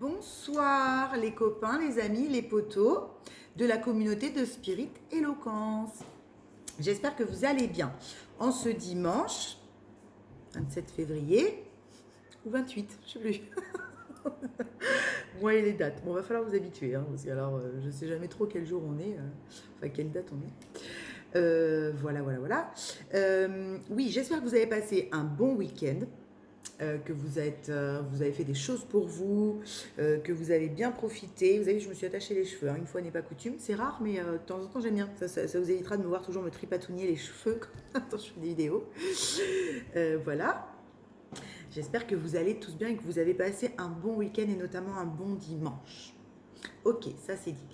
Bonsoir les copains, les amis, les potos de la communauté de Spirit Éloquence. J'espère que vous allez bien. En ce dimanche 27 février ou 28, je sais plus. Moi et les dates. Bon, va falloir vous habituer, hein, parce que alors je sais jamais trop quel jour on est, enfin quelle date on est. Voilà. Oui, j'espère que vous avez passé un bon week-end. Que vous avez fait des choses pour vous, que vous avez bien profité. Vous avez vu, je me suis attachée les cheveux, hein, une fois n'est pas coutume. C'est rare, mais de temps en temps, j'aime bien. Ça vous évitera de me voir toujours me tripatouiller les cheveux quand je fais des vidéos. Voilà. J'espère que vous allez tous bien et que vous avez passé un bon week-end et notamment un bon dimanche. Ok, ça c'est dit.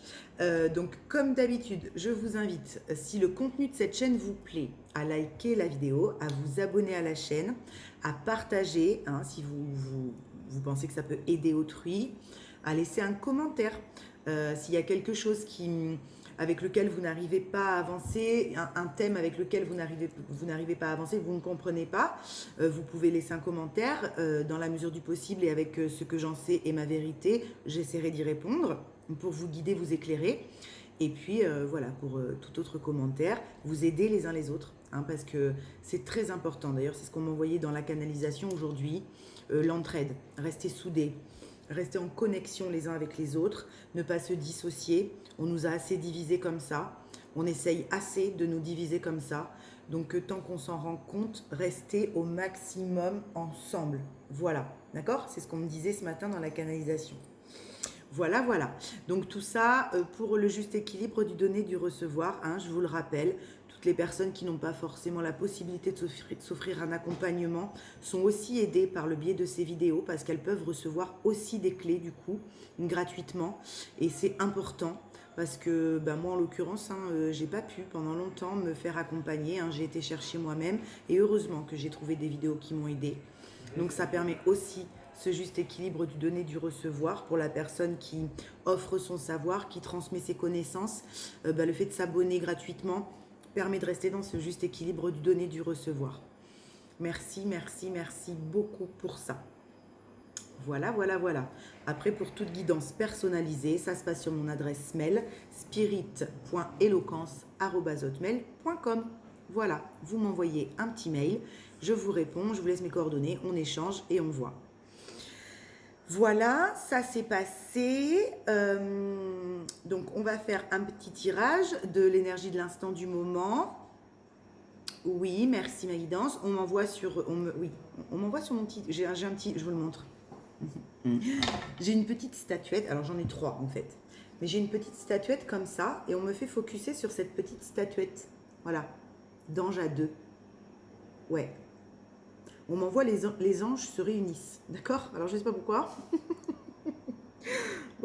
Donc comme d'habitude, je vous invite, si le contenu de cette chaîne vous plaît, à liker la vidéo, à vous abonner à la chaîne, à partager, hein, si vous pensez que ça peut aider autrui, à laisser un commentaire. S'il y a quelque chose avec lequel vous n'arrivez pas à avancer, un thème avec lequel vous n'arrivez pas à avancer, vous ne comprenez pas, vous pouvez laisser un commentaire dans la mesure du possible et avec ce que j'en sais et ma vérité, j'essaierai d'y répondre pour vous guider, vous éclairer. Et puis voilà, pour tout autre commentaire, vous aider les uns les autres, hein, parce que c'est très important. D'ailleurs, c'est ce qu'on m'a envoyé dans la canalisation aujourd'hui, l'entraide, rester soudés, rester en connexion les uns avec les autres, ne pas se dissocier. On nous a assez divisés comme ça, on essaye assez de nous diviser comme ça. Donc tant qu'on s'en rend compte, restez au maximum ensemble. Voilà, d'accord? C'est ce qu'on me disait ce matin dans la canalisation. Voilà. Donc tout ça pour le juste équilibre du donner, du recevoir, hein, je vous le rappelle. Toutes les personnes qui n'ont pas forcément la possibilité de s'offrir un accompagnement sont aussi aidées par le biais de ces vidéos parce qu'elles peuvent recevoir aussi des clés du coup, gratuitement. Et c'est important parce que moi en l'occurrence, j'ai pas pu pendant longtemps me faire accompagner. J'ai été chercher moi-même et heureusement que j'ai trouvé des vidéos qui m'ont aidée. Donc ça permet aussi ce juste équilibre du donner, du recevoir pour la personne qui offre son savoir, qui transmet ses connaissances. Le fait de s'abonner gratuitement permet de rester dans ce juste équilibre du donner, du recevoir. Merci beaucoup pour ça. Voilà. Après, pour toute guidance personnalisée, ça se passe sur mon adresse mail spirit.eloquence@hotmail.com. Voilà, vous m'envoyez un petit mail, je vous réponds, je vous laisse mes coordonnées, on échange et on voit. Voilà, ça s'est passé. Donc, on va faire un petit tirage de l'énergie de l'instant du moment. Oui, merci ma guidance. On m'envoie sur mon petit. J'ai un petit. Je vous le montre. J'ai une petite statuette. Alors j'en ai 3 en fait. Mais j'ai une petite statuette comme ça et on me fait focuser sur cette petite statuette. Voilà. D'ange à 2. Ouais. On m'envoie les anges se réunissent. D'accord? Alors je sais pas pourquoi.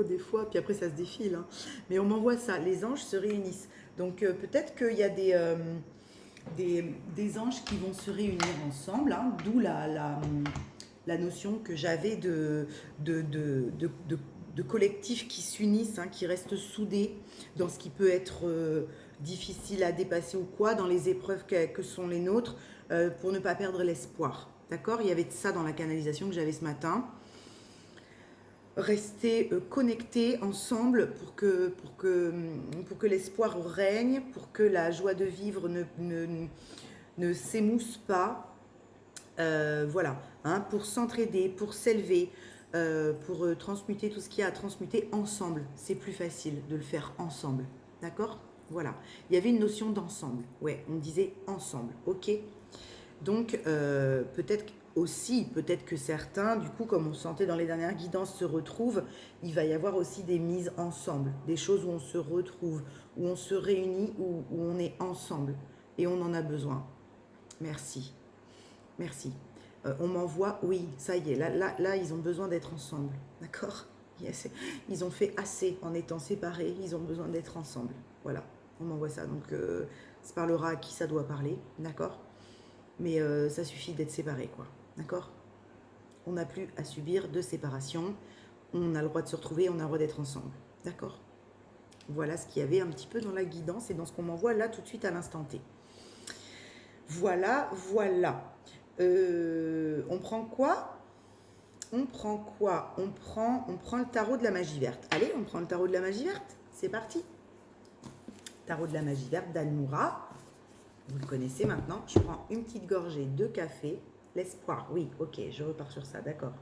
Des fois, puis après ça se défile. Mais on m'envoie ça, les anges se réunissent. Donc peut-être qu'il y a des anges qui vont se réunir ensemble, d'où la notion que j'avais de collectifs qui s'unissent, qui restent soudés dans ce qui peut être difficile à dépasser ou quoi, dans les épreuves que sont les nôtres, pour ne pas perdre l'espoir. D'accord? Il y avait ça dans la canalisation que j'avais ce matin. Rester connectés ensemble pour que l'espoir règne, pour que la joie de vivre ne s'émousse pas. Voilà, pour s'entraider, pour s'élever, pour transmuter tout ce qu'il y a à transmuter ensemble. C'est plus facile de le faire ensemble. D'accord? Voilà. Il y avait une notion d'ensemble. Ouais, on disait ensemble. Ok? Donc, peut-être que certains, du coup, comme on sentait dans les dernières guidances, se retrouvent, il va y avoir aussi des mises ensemble, des choses où on se retrouve, où on se réunit, où on est ensemble. Et on en a besoin. Merci. On m'envoie, oui, ça y est, là, ils ont besoin d'être ensemble. D'accord? Yes. Ils ont fait assez en étant séparés, ils ont besoin d'être ensemble. Voilà, on m'envoie ça. Donc, ça parlera à qui ça doit parler. D'accord? Mais ça suffit d'être séparés, quoi. D'accord? On n'a plus à subir de séparation. On a le droit de se retrouver, on a le droit d'être ensemble. D'accord? Voilà ce qu'il y avait un petit peu dans la guidance et dans ce qu'on m'envoie là tout de suite à l'instant T. Voilà. On prend quoi? on prend quoi? On prend le tarot de la magie verte. Allez, on prend le tarot de la magie verte. C'est parti. Tarot de la magie verte d'Anmoura. Vous le connaissez maintenant. Je prends une petite gorgée de café. L'espoir. Oui, ok, je repars sur ça, d'accord.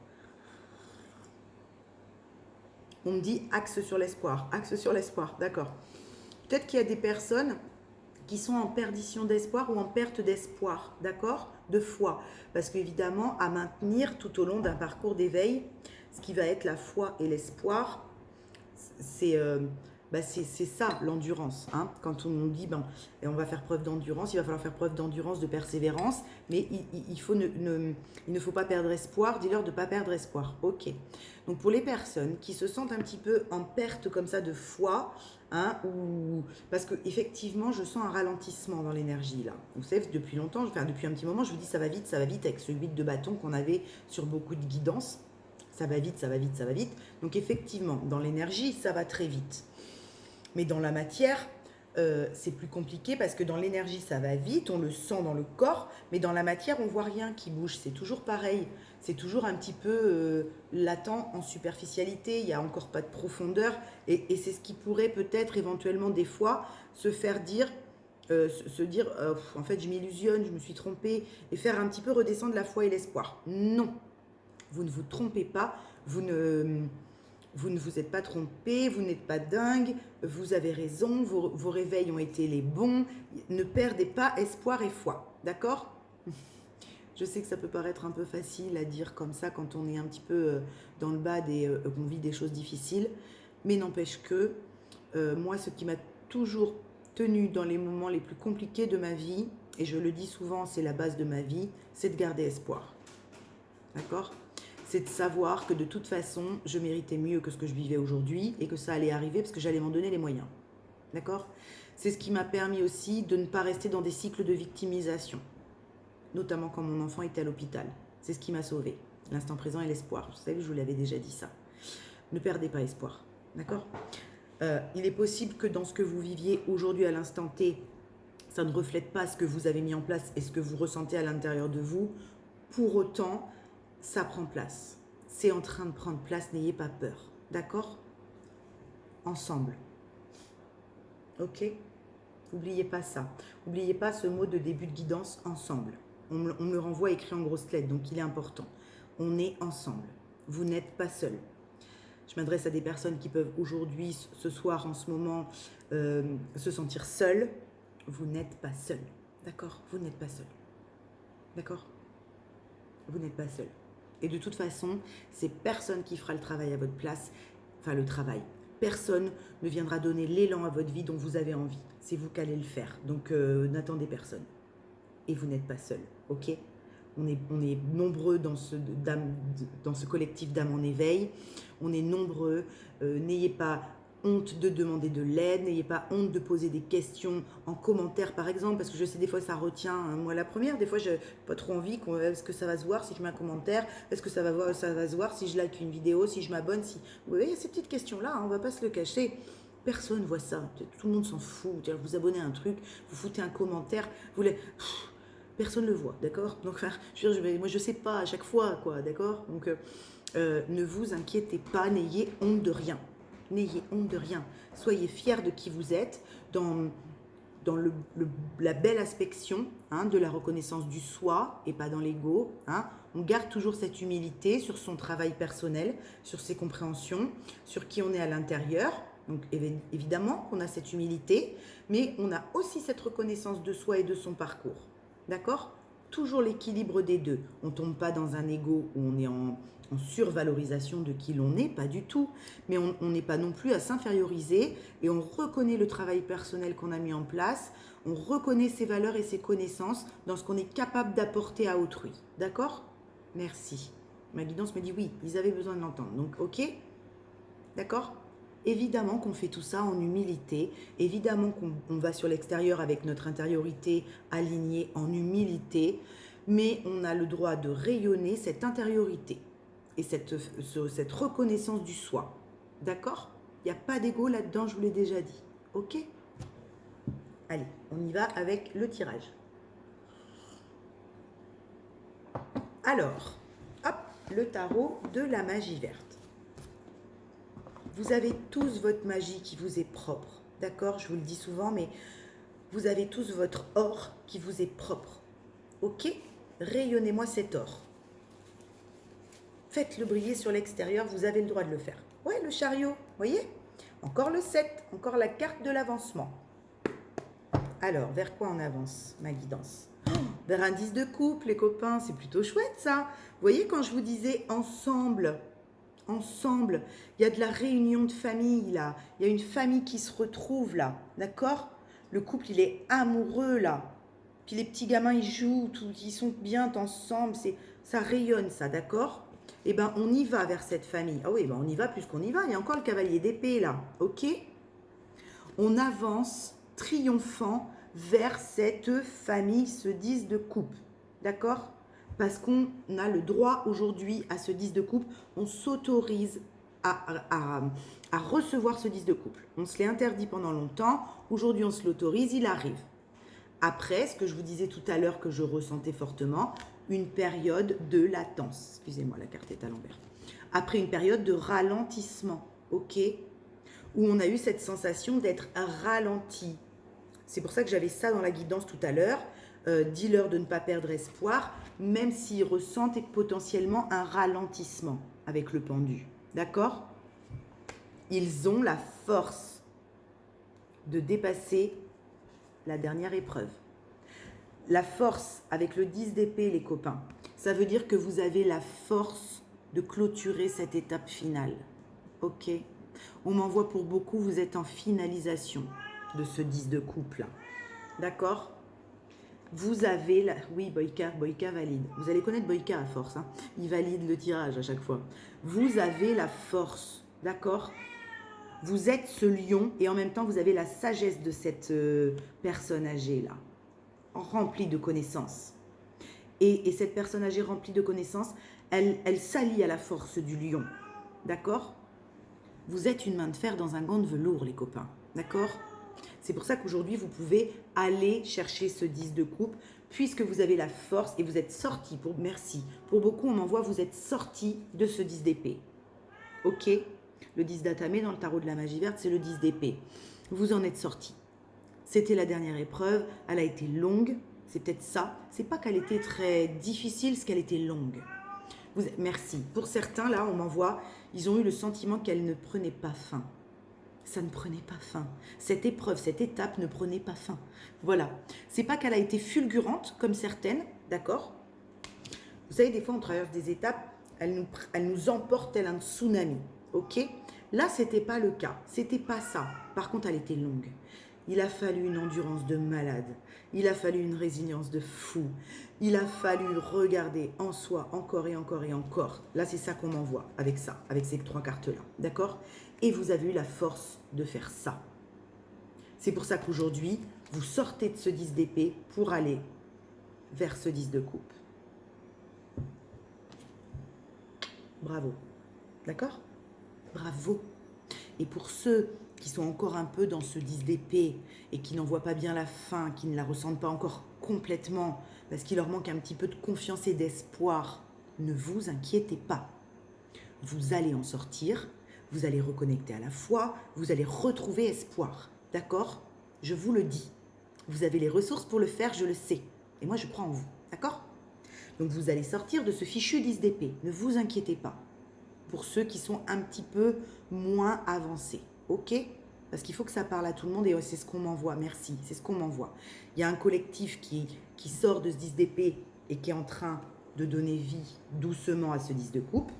On me dit axe sur l'espoir. Axe sur l'espoir, d'accord. Peut-être qu'il y a des personnes qui sont en perdition d'espoir ou en perte d'espoir, d'accord? De foi. Parce qu'évidemment, à maintenir tout au long d'un parcours d'éveil, ce qui va être la foi et l'espoir, c'est ça, l'endurance. Hein. Quand on dit, et on va faire preuve d'endurance, il va falloir faire preuve d'endurance, de persévérance, mais il ne faut pas perdre espoir. Dis-leur de ne pas perdre espoir. Ok. Donc pour les personnes qui se sentent un petit peu en perte comme ça de foi, hein, parce qu'effectivement, je sens un ralentissement dans l'énergie là. Vous savez, depuis longtemps, depuis un petit moment, je vous dis ça va vite, avec ce 8 de bâton qu'on avait sur beaucoup de guidance. Ça va vite, ça va vite, ça va vite. Donc effectivement, dans l'énergie, ça va très vite. Mais dans la matière, c'est plus compliqué parce que dans l'énergie, ça va vite, on le sent dans le corps, mais dans la matière, on voit rien qui bouge. C'est toujours pareil. C'est toujours un petit peu latent en superficialité. Il n'y a encore pas de profondeur. Et c'est ce qui pourrait peut-être éventuellement des fois se faire dire, en fait, je m'illusionne, je me suis trompée, et faire un petit peu redescendre la foi et l'espoir. Non. Vous ne vous trompez pas, vous ne vous êtes pas trompé, vous n'êtes pas dingue, vous avez raison, vos réveils ont été les bons. Ne perdez pas espoir et foi, d'accord? Je sais que ça peut paraître un peu facile à dire comme ça quand on est un petit peu dans le bas qu'on vit des choses difficiles, mais n'empêche que moi, ce qui m'a toujours tenu dans les moments les plus compliqués de ma vie, et je le dis souvent, c'est la base de ma vie, c'est de garder espoir, d'accord? C'est de savoir que de toute façon, je méritais mieux que ce que je vivais aujourd'hui et que ça allait arriver parce que j'allais m'en donner les moyens. D'accord? C'est ce qui m'a permis aussi de ne pas rester dans des cycles de victimisation, notamment quand mon enfant était à l'hôpital. C'est ce qui m'a sauvée. L'instant présent et l'espoir. Vous savez, je vous l'avais déjà dit ça. Ne perdez pas espoir. D'accord? Il est possible que dans ce que vous viviez aujourd'hui à l'instant T, ça ne reflète pas ce que vous avez mis en place et ce que vous ressentez à l'intérieur de vous. Pour autant, ça prend place. C'est en train de prendre place, n'ayez pas peur. D'accord? Ensemble. Ok? N'oubliez pas ça. N'oubliez pas ce mot de début de guidance, ensemble. On me le renvoie écrit en grosses lettres, donc il est important. On est ensemble. Vous n'êtes pas seul. Je m'adresse à des personnes qui peuvent aujourd'hui, ce soir, en ce moment, se sentir seules. Vous n'êtes pas seul. D'accord? Vous n'êtes pas seul. D'accord? Vous n'êtes pas seul. Et de toute façon, c'est personne qui fera le travail à votre place. Enfin, le travail. Personne ne viendra donner l'élan à votre vie dont vous avez envie. C'est vous qui allez le faire. Donc, n'attendez personne. Et vous n'êtes pas seul. Ok? On est nombreux dans ce collectif d'âmes en éveil. On est nombreux. N'ayez pas honte de demander de l'aide, n'ayez pas honte de poser des questions en commentaire par exemple, parce que je sais des fois ça retient, moi la première, des fois j'ai pas trop envie, est-ce que ça va se voir si je mets un commentaire, est-ce que ça va se voir si je like une vidéo, si je m'abonne, si... Vous voyez, ces petites questions-là, on va pas se le cacher, personne voit ça, tout le monde s'en fout, vous abonnez à un truc, vous foutez un commentaire, personne ne le voit, d'accord? Donc enfin, moi je sais pas à chaque fois, quoi, d'accord? Donc ne vous inquiétez pas, n'ayez honte de rien. N'ayez honte de rien. Soyez fiers de qui vous êtes dans la belle aspect de la reconnaissance du soi et pas dans l'ego. Hein. On garde toujours cette humilité sur son travail personnel, sur ses compréhensions, sur qui on est à l'intérieur. Donc évidemment qu'on a cette humilité, mais on a aussi cette reconnaissance de soi et de son parcours. D'accord? Toujours l'équilibre des deux. On ne tombe pas dans un ego où on est en survalorisation de qui l'on est, pas du tout, mais on n'est pas non plus à s'inférioriser et on reconnaît le travail personnel qu'on a mis en place, on reconnaît ses valeurs et ses connaissances dans ce qu'on est capable d'apporter à autrui. D'accord? Merci. Ma guidance me dit oui, ils avaient besoin de l'entendre. Donc ok? D'accord? Évidemment qu'on fait tout ça en humilité, évidemment qu'on va sur l'extérieur avec notre intériorité alignée en humilité, mais on a le droit de rayonner cette intériorité et cette reconnaissance du soi. D'accord? Il n'y a pas d'ego là-dedans, je vous l'ai déjà dit. Ok? Allez, on y va avec le tirage. Alors, hop, le tarot de la magie verte. Vous avez tous votre magie qui vous est propre. D'accord? Je vous le dis souvent, mais vous avez tous votre or qui vous est propre. Ok? Rayonnez-moi cet or. Faites-le briller sur l'extérieur, vous avez le droit de le faire. Ouais, le chariot, voyez? Encore le 7, encore la carte de l'avancement. Alors, vers quoi on avance, ma guidance? Vers un 10 de coupe, les copains, c'est plutôt chouette ça. Vous voyez, quand je vous disais ensemble, il y a de la réunion de famille là. Il y a une famille qui se retrouve là, d'accord? Le couple, il est amoureux là. Puis les petits gamins, ils jouent, ils sont bien ensemble. Ça rayonne ça, d'accord? Eh bien, on y va vers cette famille. Ah oui, ben on y va plus qu'on y va. Il y a encore le cavalier d'épée là, ok? On avance triomphant vers cette famille, ce 10 de coupe, d'accord? Parce qu'on a le droit aujourd'hui à ce 10 de coupe, on s'autorise à recevoir ce 10 de couple. On se l'est interdit pendant longtemps, aujourd'hui on se l'autorise, il arrive. Après, ce que je vous disais tout à l'heure que je ressentais fortement, une période de latence. Excusez-moi, la carte est à l'envers. Après une période de ralentissement, ok? Où on a eu cette sensation d'être ralenti. C'est pour ça que j'avais ça dans la guidance tout à l'heure. Dis-leur de ne pas perdre espoir, même s'ils ressentent potentiellement un ralentissement avec le pendu. D'accord? Ils ont la force de dépasser la dernière épreuve. La force avec le 10 d'épée, les copains, ça veut dire que vous avez la force de clôturer cette étape finale. Ok? On m'envoie pour beaucoup, vous êtes en finalisation de ce 10 de couple. D'accord? Vous avez la... Oui, Boyka valide. Vous allez connaître Boyka à force. Hein. Il valide le tirage à chaque fois. Vous avez la force. D'accord? Vous êtes ce lion et en même temps, vous avez la sagesse de cette personne âgée là, remplie de connaissances. Et cette personne âgée remplie de connaissances, elle s'allie à la force du lion. D'accord? Vous êtes une main de fer dans un gant de velours, les copains. D'accord? C'est pour ça qu'aujourd'hui, vous pouvez aller chercher ce 10 de coupe, puisque vous avez la force et vous êtes sorti. Merci. Pour beaucoup, on m'envoie, vous êtes sorti de ce 10 d'épée. Ok? Le 10 d'Atamé dans le tarot de la magie verte, c'est le 10 d'épée. Vous en êtes sorti. C'était la dernière épreuve. Elle a été longue. C'est peut-être ça. C'est pas qu'elle était très difficile, c'est qu'elle était longue. Merci. Pour certains, là, on m'envoie, ils ont eu le sentiment qu'elle ne prenait pas fin. Ça ne prenait pas fin. Cette épreuve, cette étape ne prenait pas fin. Voilà. C'est pas qu'elle a été fulgurante, comme certaines, d'accord? Vous savez, des fois, on traverse des étapes, elle nous emporte tel un tsunami, ok? Là, c'était pas le cas. C'était pas ça. Par contre, elle était longue. Il a fallu une endurance de malade. Il a fallu une résilience de fou. Il a fallu regarder en soi encore et encore et encore. Là, c'est ça qu'on m'envoie avec ça, avec ces 3 cartes-là. D'accord? Et vous avez eu la force de faire ça. C'est pour ça qu'aujourd'hui, vous sortez de ce 10 d'épée pour aller vers ce 10 de coupe. Bravo. D'accord? Bravo. Et pour ceux qui sont encore un peu dans ce 10 d'épée et qui n'en voient pas bien la fin, qui ne la ressentent pas encore complètement, parce qu'il leur manque un petit peu de confiance et d'espoir, ne vous inquiétez pas. Vous allez en sortir, vous allez reconnecter à la foi, vous allez retrouver espoir. D'accord? Je vous le dis. Vous avez les ressources pour le faire, je le sais. Et moi, je crois en vous. D'accord? Donc, vous allez sortir de ce fichu 10 d'épée. Ne vous inquiétez pas. Pour ceux qui sont un petit peu moins avancés. Ok? Parce qu'il faut que ça parle à tout le monde et c'est ce qu'on m'envoie. Merci, c'est ce qu'on m'envoie. Il y a un collectif qui sort de ce 10 d'épée et qui est en train de donner vie doucement à ce 10 de coupe.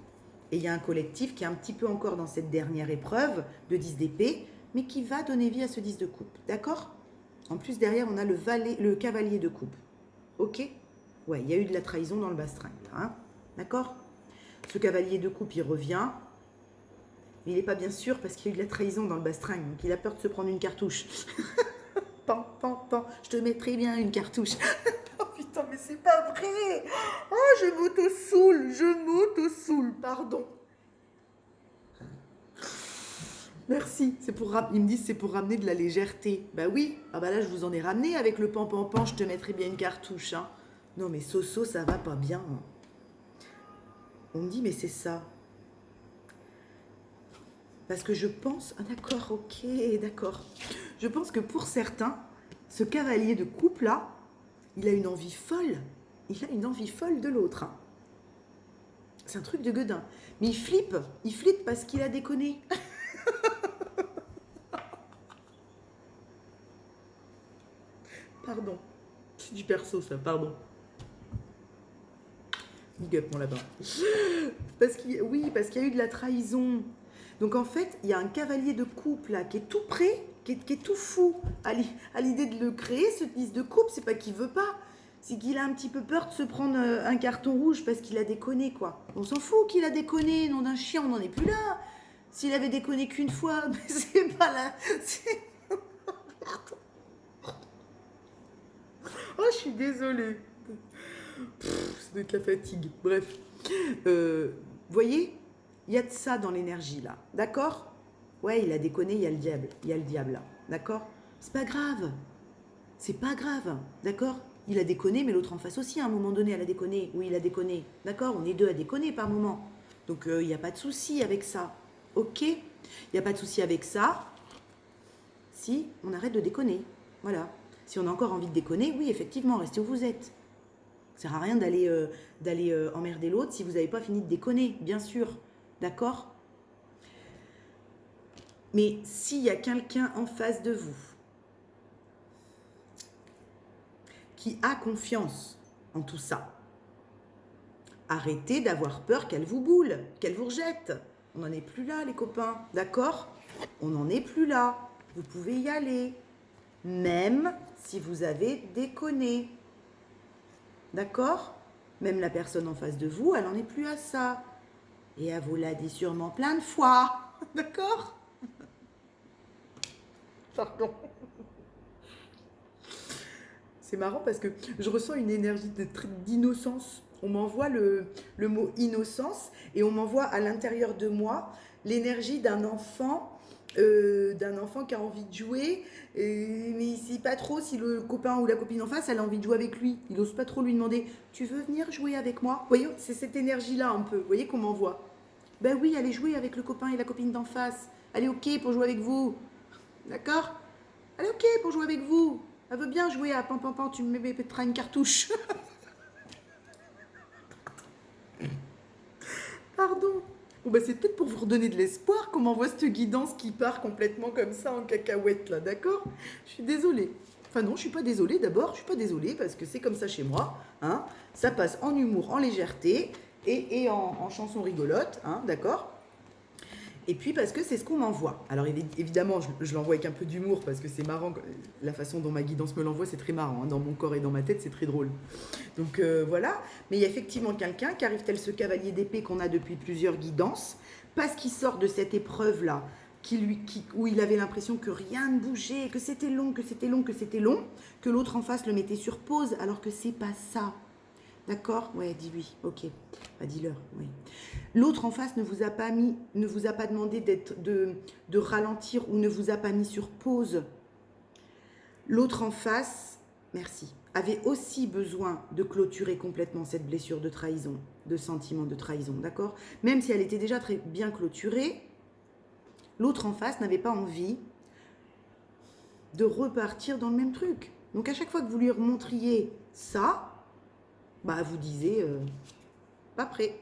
Et il y a un collectif qui est un petit peu encore dans cette dernière épreuve de 10 d'épée, mais qui va donner vie à ce 10 de coupe. D'accord? En plus, derrière, on a le cavalier de coupe. Ok? Ouais, il y a eu de la trahison dans le bastringue. Hein? D'accord? Ce cavalier de coupe, il revient. Mais il n'est pas bien sûr parce qu'il y a eu de la trahison dans le bastringue. Donc, il a peur de se prendre une cartouche. Pan, pan, pan. Je te mettrai bien une cartouche. Oh putain, mais c'est pas vrai. Oh, je m'auto-soule, pardon. Merci, ils me disent c'est pour ramener de la légèreté. Bah oui, ah bah là je vous en ai ramené avec le pan pan pan, je te mettrai bien une cartouche. Hein. Non mais Soso, ça va pas bien. On me dit, mais c'est ça. Parce que je pense... Ah d'accord, ok, d'accord. Je pense que pour certains, ce cavalier de coupe-là, il a une envie folle. Il a une envie folle de l'autre. Hein. C'est un truc de gueudin. Mais il flippe. Il flippe parce qu'il a déconné. Pardon. C'est du perso, ça, pardon. Big up, mon lapin. Oui, parce qu'il y a eu de la trahison. Donc en fait, il y a un cavalier de coupe là qui est tout prêt, qui est tout fou à l'idée de le créer, ce 10 de coupe. C'est pas qu'il veut pas, c'est qu'il a un petit peu peur de se prendre un carton rouge parce qu'il a déconné, quoi. On s'en fout qu'il a déconné, nom d'un chien, on n'en est plus là. S'il avait déconné qu'une fois, mais c'est pas là. Oh, je suis désolée. Ça doit être la fatigue. Bref. Voyez, il y a de ça dans l'énergie là. D'accord? Ouais, il a déconné, il y a le diable. Il y a le diable là. D'accord? C'est pas grave. C'est pas grave. D'accord? Il a déconné, mais l'autre en face aussi, à un moment donné, elle a déconné. Oui, il a déconné. D'accord? On est deux à déconner par moment. Donc, il n'y a pas de souci avec ça. Ok? Il n'y a pas de souci avec ça. Si on arrête de déconner. Voilà. Si on a encore envie de déconner, oui, effectivement, restez où vous êtes. Ça sert à rien d'aller emmerder l'autre si vous n'avez pas fini de déconner, bien sûr. D'accord? Mais s'il y a quelqu'un en face de vous qui a confiance en tout ça, arrêtez d'avoir peur qu'elle vous boule, qu'elle vous rejette. On n'en est plus là, les copains. D'accord? On n'en est plus là. Vous pouvez y aller. Même si vous avez déconné. D'accord? Même la personne en face de vous, elle n'en est plus à ça. Et elle vous l'a dit sûrement plein de fois. D'accord? Pardon. C'est marrant parce que je ressens une énergie d'innocence. On m'envoie le mot innocence et on m'envoie à l'intérieur de moi l'énergie d'un enfant qui a envie de jouer, mais il ne sait pas trop si le copain ou la copine en face elle a envie de jouer avec lui. Il n'ose pas trop lui demander tu veux venir jouer avec moi? Vous voyez, c'est cette énergie-là un peu, vous voyez qu'on m'envoie. Ben oui, allez jouer avec le copain et la copine d'en face. Allez, ok pour jouer avec vous. D'accord? Allez, ok pour jouer avec vous. Elle veut bien jouer à pan pan pan, tu me mettras une cartouche. Pardon. Bon, bah, c'est peut-être pour vous redonner de l'espoir qu'on m'envoie cette guidance qui part complètement comme ça en cacahuète, là, d'accord? Je suis désolée. Enfin non, je suis pas désolée. D'abord, je suis pas désolée parce que c'est comme ça chez moi. Hein. Ça passe en humour, en légèreté et en chanson rigolote, hein, d'accord? Et puis parce que c'est ce qu'on m'envoie. Alors évidemment, je l'envoie avec un peu d'humour parce que c'est marrant. La façon dont ma guidance me l'envoie, c'est très marrant. Hein. Dans mon corps et dans ma tête, c'est très drôle. Donc voilà. Mais il y a effectivement quelqu'un qui arrive tel ce cavalier d'épée qu'on a depuis plusieurs guidances, parce qu'il sort de cette épreuve-là, où il avait l'impression que rien ne bougeait, que c'était long, que c'était long, que c'était long, que l'autre en face le mettait sur pause, alors que c'est pas ça. D'accord? Ouais, dis oui, ok. Bah, dis-leur, oui. L'autre en face ne vous a pas demandé de ralentir ou ne vous a pas mis sur pause. L'autre en face, merci, avait aussi besoin de clôturer complètement cette blessure de trahison, de sentiment de trahison, d'accord? Même si elle était déjà très bien clôturée, l'autre en face n'avait pas envie de repartir dans le même truc. Donc à chaque fois que vous lui remontriez ça, bah vous disiez pas prêt.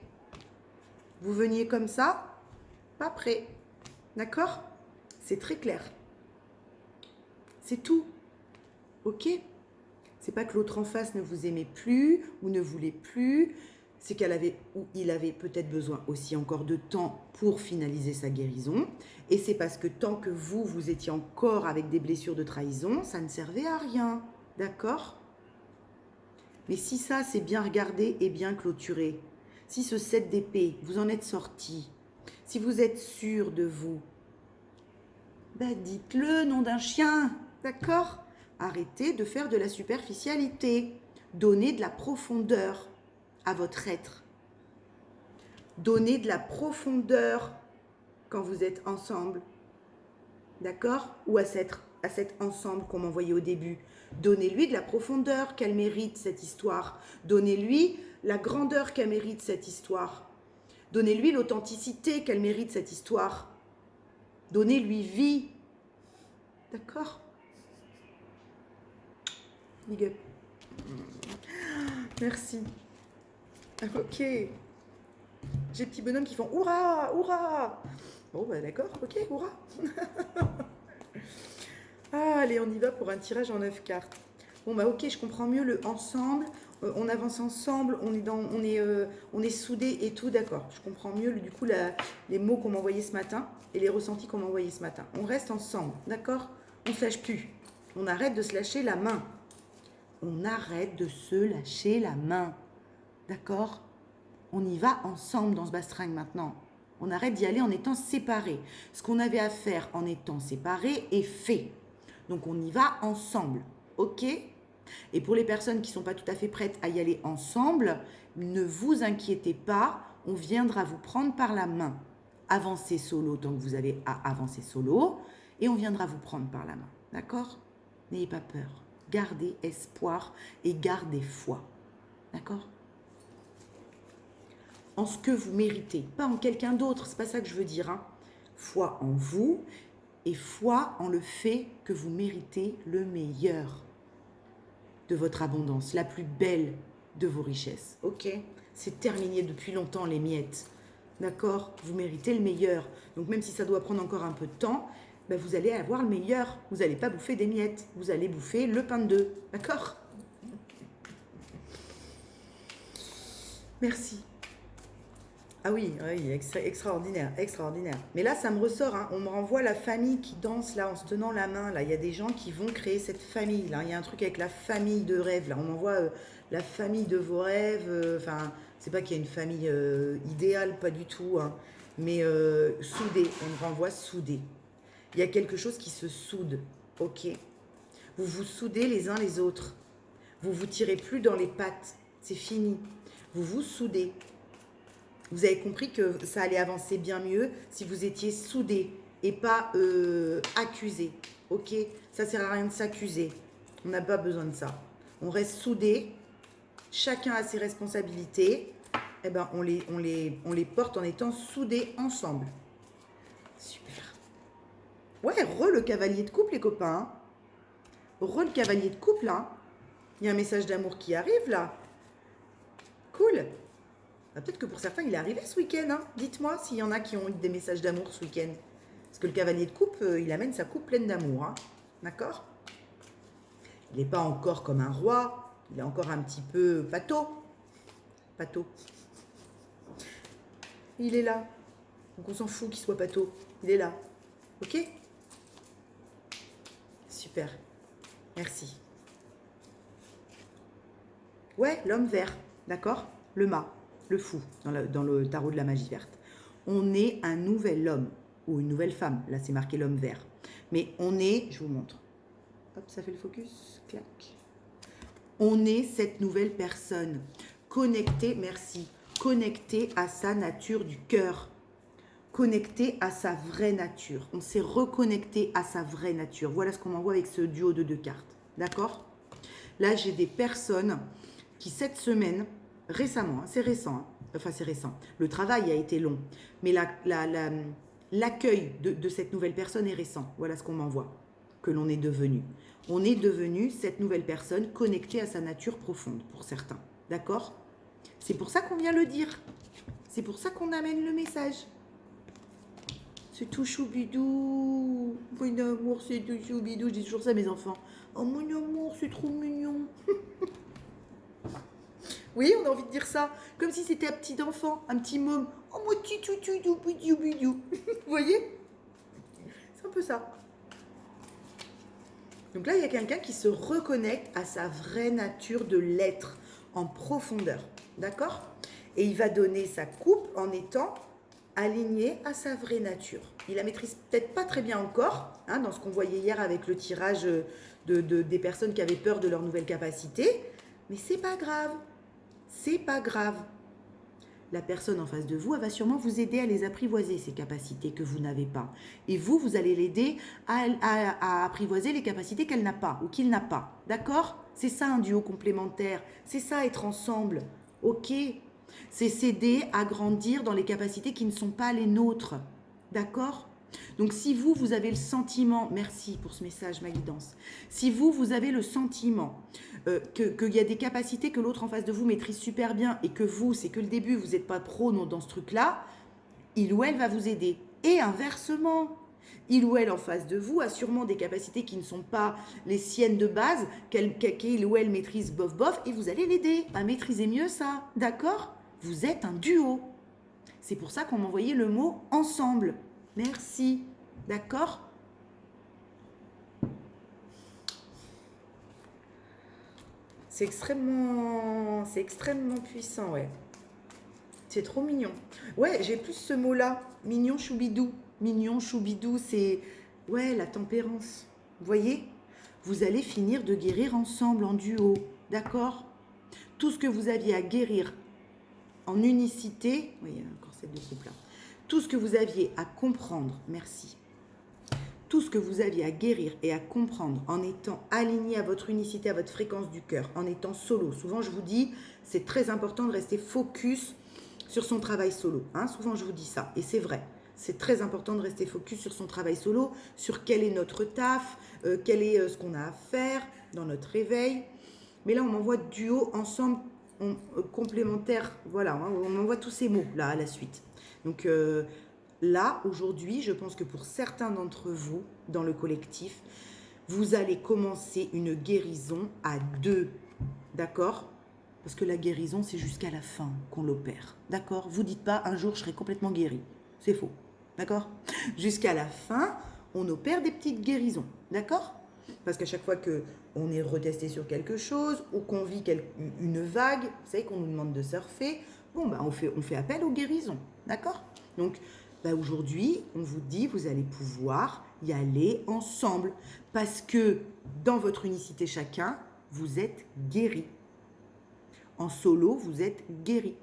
Vous veniez comme ça, pas prêt. D'accord? C'est très clair. C'est tout. Ok? C'est pas que l'autre en face ne vous aimait plus ou ne voulait plus. C'est il avait peut-être besoin aussi encore de temps pour finaliser sa guérison. Et c'est parce que tant que vous étiez encore avec des blessures de trahison, ça ne servait à rien. D'accord? Mais si ça, c'est bien regardé et bien clôturé, si ce 7 d'épée, vous en êtes sorti, si vous êtes sûr de vous, ben dites-le, nom d'un chien, d'accord? Arrêtez de faire de la superficialité. Donnez de la profondeur à votre être. Donnez de la profondeur quand vous êtes ensemble, d'accord? Ou à cet ensemble qu'on m'envoyait au début. Donnez-lui de la profondeur qu'elle mérite, cette histoire. Donnez-lui la grandeur qu'elle mérite, cette histoire. Donnez-lui l'authenticité qu'elle mérite, cette histoire. Donnez-lui vie. D'accord? Big up. Merci. Ok. J'ai des petits bonhommes qui font hurrah, hurrah. Bon, bah d'accord, ok, hurrah. Ah, allez, on y va pour un tirage en 9 cartes. Bon, bah ok, je comprends mieux le ensemble. On avance ensemble, on est soudés et tout, d'accord. Je comprends mieux du coup les mots qu'on m'a envoyés ce matin et les ressentis qu'on m'a envoyés ce matin. On reste ensemble, d'accord? On ne se lâche plus. On arrête de se lâcher la main. On arrête de se lâcher la main. D'accord? On y va ensemble dans ce bastringue maintenant. On arrête d'y aller en étant séparés. Ce qu'on avait à faire en étant séparés est fait. Donc on y va ensemble. Ok? Et pour les personnes qui ne sont pas tout à fait prêtes à y aller ensemble, ne vous inquiétez pas, on viendra vous prendre par la main. Avancez solo tant que vous avez à avancer solo et on viendra vous prendre par la main. D'accord? N'ayez pas peur. Gardez espoir et gardez foi. D'accord? En ce que vous méritez, pas en quelqu'un d'autre, c'est pas ça que je veux dire. Hein. Foi en vous et foi en le fait que vous méritez le meilleur de votre abondance, la plus belle de vos richesses. Ok? C'est terminé depuis longtemps les miettes. D'accord? Vous méritez le meilleur. Donc même si ça doit prendre encore un peu de temps, ben vous allez avoir le meilleur. Vous n'allez pas bouffer des miettes. Vous allez bouffer le pain de deux. D'accord? Merci. Ah oui, oui, extraordinaire, extraordinaire. Mais là, ça me ressort, hein. On me renvoie la famille qui danse là en se tenant la main. Là, il y a des gens qui vont créer cette famille. Là, il y a un truc avec la famille de rêve. Là, on m'envoie la famille de vos rêves. Enfin, c'est pas qu'il y a une famille idéale, pas du tout. Hein, mais soudée. On me renvoie soudée. Il y a quelque chose qui se soude. Ok. Vous vous soudez les uns les autres. Vous vous tirez plus dans les pattes. C'est fini. Vous vous soudez. Vous avez compris que ça allait avancer bien mieux si vous étiez soudés et pas accusés. Ok? Ça sert à rien de s'accuser. On n'a pas besoin de ça. On reste soudés. Chacun a ses responsabilités. Eh ben, on les porte en étant soudés ensemble. Super. Ouais, le cavalier de couple, les copains. Le cavalier de couple, là. Il y a un message d'amour qui arrive, là. Cool. Peut-être que pour certains, il est arrivé ce week-end. Hein. Dites-moi s'il y en a qui ont eu des messages d'amour ce week-end. Parce que le cavalier de coupe, il amène sa coupe pleine d'amour. Hein. D'accord? Il n'est pas encore comme un roi. Il est encore un petit peu pâteau. Pâteau. Il est là. Donc on s'en fout qu'il soit pâteau. Il est là. Ok? Super. Merci. Ouais, l'homme vert. D'accord? Le mât. Le fou dans le tarot de la magie verte. On est un nouvel homme ou une nouvelle femme. Là, c'est marqué l'homme vert. Mais on est, je vous montre. Hop, ça fait le focus. Clac. On est cette nouvelle personne. Connectée, merci. Connectée à sa nature du cœur. Connectée à sa vraie nature. On s'est reconnecté à sa vraie nature. Voilà ce qu'on m'envoie avec ce duo de 2 cartes. D'accord? Là, j'ai des personnes qui, cette semaine, récemment, hein, c'est récent, hein, enfin c'est récent, le travail a été long, mais l'accueil de cette nouvelle personne est récent. Voilà ce qu'on m'envoie, que l'on est devenu. On est devenu cette nouvelle personne connectée à sa nature profonde, pour certains. D'accord? C'est pour ça qu'on vient le dire. C'est pour ça qu'on amène le message. C'est tout choubidou. Mon amour, c'est tout choubidou. Je dis toujours ça à mes enfants. Oh mon amour, c'est trop mignon. Oui, on a envie de dire ça. Comme si c'était un petit enfant, un petit môme. Oh mon petit toutou, bidou, bidou. Vous voyez? C'est un peu ça. Donc là, il y a quelqu'un qui se reconnecte à sa vraie nature de l'être en profondeur. D'accord? Et il va donner sa coupe en étant aligné à sa vraie nature. Il la maîtrise peut-être pas très bien encore, hein, dans ce qu'on voyait hier avec le tirage des personnes qui avaient peur de leur nouvelle capacité. Mais c'est pas grave. C'est pas grave. La personne en face de vous, elle va sûrement vous aider à les apprivoiser, ces capacités que vous n'avez pas. Et vous allez l'aider à apprivoiser les capacités qu'elle n'a pas ou qu'il n'a pas. D'accord? C'est ça un duo complémentaire. C'est ça être ensemble. Ok? C'est s'aider à grandir dans les capacités qui ne sont pas les nôtres. D'accord ? Donc si vous avez le sentiment, merci pour ce message, ma guidance, si vous avez le sentiment qu'il y a des capacités que l'autre en face de vous maîtrise super bien et que vous, c'est que le début, vous n'êtes pas pro dans ce truc-là, il ou elle va vous aider. Et inversement, il ou elle en face de vous a sûrement des capacités qui ne sont pas les siennes de base, qu'il ou elle maîtrise bof bof, et vous allez l'aider à maîtriser mieux ça. D'accord ? Vous êtes un duo. C'est pour ça qu'on m'envoyait le mot ensemble. Merci. D'accord ? C'est extrêmement puissant, ouais. C'est trop mignon. Ouais, j'ai plus ce mot-là. Mignon choubidou. Mignon choubidou, c'est... Ouais, la tempérance. Vous voyez ? Vous allez finir de guérir ensemble, en duo. D'accord ? Tout ce que vous aviez à guérir en unicité... Oui, il y a encore cette de couple là. Tout ce que vous aviez à comprendre, merci. Tout ce que vous aviez à guérir et à comprendre en étant aligné à votre unicité, à votre fréquence du cœur, en étant solo. Souvent, je vous dis, c'est très important de rester focus sur son travail solo. Hein, souvent, je vous dis ça. Et c'est vrai. C'est très important de rester focus sur son travail solo, sur quel est notre taf, quel est ce qu'on a à faire dans notre réveil. Mais là, on m'envoie duo, ensemble, complémentaire. Voilà, hein, on m'envoie tous ces mots là à la suite. Donc là, aujourd'hui, je pense que pour certains d'entre vous, dans le collectif, vous allez commencer une guérison à deux. D'accord ? Parce que la guérison, c'est jusqu'à la fin qu'on l'opère. D'accord ? Vous dites pas, un jour, je serai complètement guéri. C'est faux. D'accord ? Jusqu'à la fin, on opère des petites guérisons. D'accord ? Parce qu'à chaque fois qu'on est retesté sur quelque chose ou qu'on vit une vague, vous savez qu'on nous demande de surfer, bon, bah, on fait appel aux guérisons. D'accord ? Donc, bah, aujourd'hui, on vous dit, vous allez pouvoir y aller ensemble. Parce que dans votre unicité chacun, vous êtes guéris. En solo, vous êtes guéris.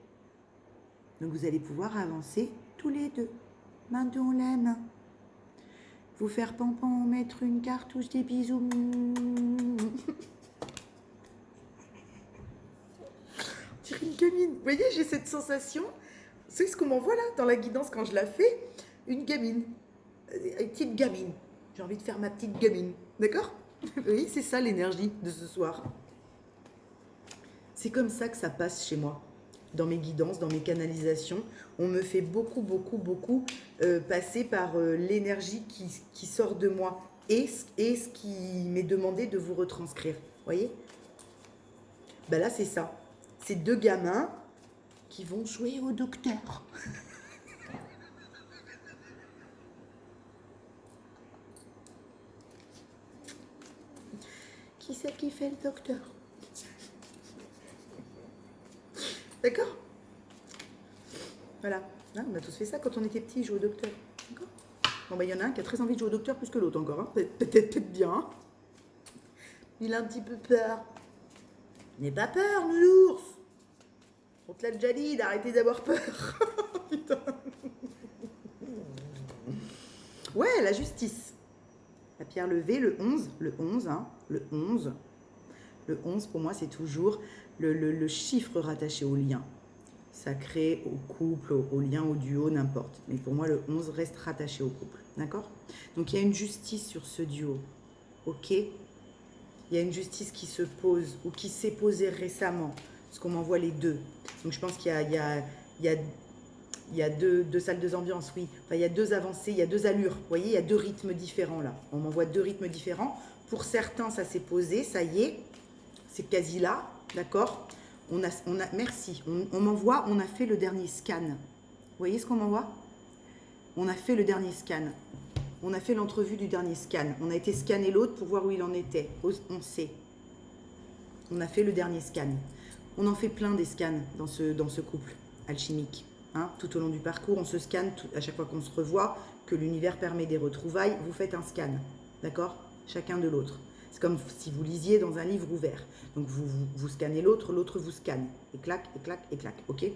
Donc, vous allez pouvoir avancer tous les deux. Main dans la main. Vous faire pampan, mettre une cartouche, des bisous. On dirait une gamine. Vous voyez, j'ai cette sensation. C'est ce qu'on m'envoie là, dans la guidance, quand je la fais. Une gamine. Une petite gamine. J'ai envie de faire ma petite gamine. D'accord ? Oui, c'est ça l'énergie de ce soir. C'est comme ça que ça passe chez moi. Dans mes guidances, dans mes canalisations, on me fait beaucoup passer par l'énergie qui sort de moi et ce qui m'est demandé de vous retranscrire. Vous voyez ? Ben là, c'est ça. C'est deux gamins qui vont jouer au docteur. Qui c'est qui fait le docteur ? D'accord ? Voilà. Hein, on a tous fait ça quand on était petits, jouer au docteur. D'accord ? Bon, il y en a un qui a très envie de jouer au docteur plus que l'autre encore. Hein. Peut-être bien. Hein. Il a un petit peu peur. N'aie pas peur, nounours. On te l'a déjà dit d'arrêter d'avoir peur. Putain. Ouais, la justice. La pierre levée, le 11. Le 11, hein. Le 11. Le 11, pour moi, c'est toujours le chiffre rattaché au lien. Sacré, au couple, au lien, au duo, n'importe. Mais pour moi, le 11 reste rattaché au couple. D'accord ? Donc, il y a une justice sur ce duo. Ok ? Il y a une justice qui se pose ou qui s'est posée récemment. Parce qu'on m'envoie les deux. Donc, je pense qu'il y a deux salles, deux ambiances, oui. Enfin, il y a deux avancées, il y a deux allures. Vous voyez, il y a deux rythmes différents là. On m'envoie deux rythmes différents. Pour certains, ça s'est posé, ça y est. C'est quasi là, d'accord ? Merci. On m'envoie, on a fait le dernier scan. Vous voyez ce qu'on m'envoie ? On a fait le dernier scan. On a fait l'entrevue du dernier scan. On a été scanner l'autre pour voir où il en était. On sait. On a fait le dernier scan. On en fait plein des scans dans ce couple alchimique. Hein, tout au long du parcours, on se scanne à chaque fois qu'on se revoit, que l'univers permet des retrouvailles. Vous faites un scan, d'accord ? Chacun de l'autre. C'est comme si vous lisiez dans un livre ouvert. Donc vous scannez l'autre, l'autre vous scanne. Et clac, et clac, et clac. Ok ?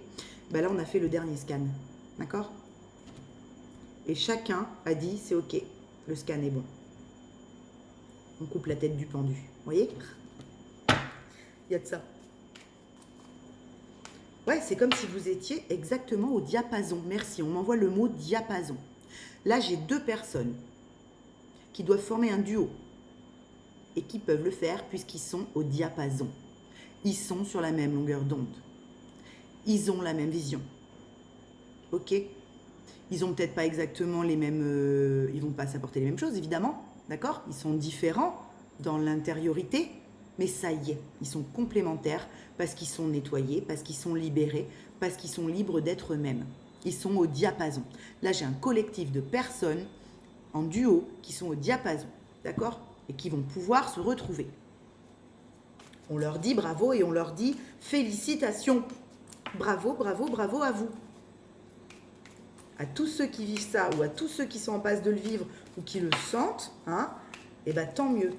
Ben là, on a fait le dernier scan. D'accord ? Et chacun a dit, c'est ok, le scan est bon. On coupe la tête du pendu. Vous voyez ? Il y a de ça. Ouais, c'est comme si vous étiez exactement au diapason. Merci, on m'envoie le mot diapason. Là, j'ai deux personnes qui doivent former un duo et qui peuvent le faire puisqu'ils sont au diapason. Ils sont sur la même longueur d'onde. Ils ont la même vision. Ok? Ils ont peut-être pas exactement les mêmes... ils vont pas s'apporter les mêmes choses, évidemment. D'accord? Ils sont différents dans l'intériorité, mais ça y est, ils sont complémentaires parce qu'ils sont nettoyés, parce qu'ils sont libérés, parce qu'ils sont libres d'être eux-mêmes. Ils sont au diapason. Là, j'ai un collectif de personnes en duo qui sont au diapason, d'accord? Et qui vont pouvoir se retrouver. On leur dit bravo et on leur dit félicitations. Bravo, bravo, bravo à vous. À tous ceux qui vivent ça ou à tous ceux qui sont en passe de le vivre ou qui le sentent, hein, eh ben tant mieux.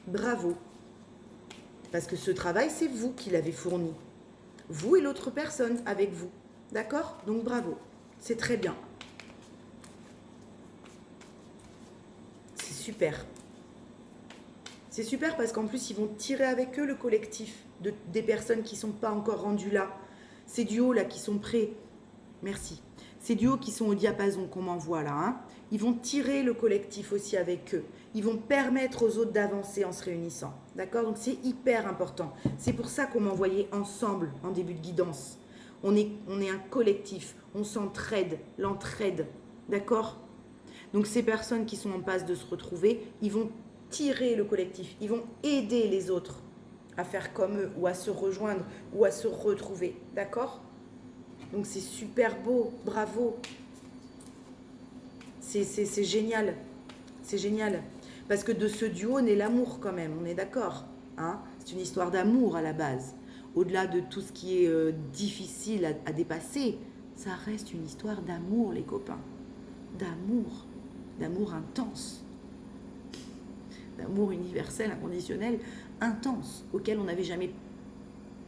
Bravo. Parce que ce travail, c'est vous qui l'avez fourni. Vous et l'autre personne avec vous. D'accord? Donc bravo. C'est très bien. C'est super. C'est super parce qu'en plus, ils vont tirer avec eux le collectif des personnes qui ne sont pas encore rendues là. Ces duos-là qui sont prêts. Merci. Ces duos qui sont au diapason qu'on m'envoie là, hein, ils vont tirer le collectif aussi avec eux. Ils vont permettre aux autres d'avancer en se réunissant. D'accord? Donc c'est hyper important. C'est pour ça qu'on m'envoyait ensemble en début de guidance. On est un collectif. On s'entraide, l'entraide. D'accord? Donc ces personnes qui sont en passe de se retrouver, ils vont tirer le collectif. Ils vont aider les autres à faire comme eux ou à se rejoindre ou à se retrouver. D'accord? Donc c'est super beau, bravo. C'est génial. C'est génial. Parce que de ce duo naît l'amour quand même, on est d'accord. Hein? C'est une histoire d'amour à la base. Au-delà de tout ce qui est difficile à dépasser, ça reste une histoire d'amour, les copains. D'amour. D'amour intense. D'amour universel, inconditionnel, intense, auquel on n'avait jamais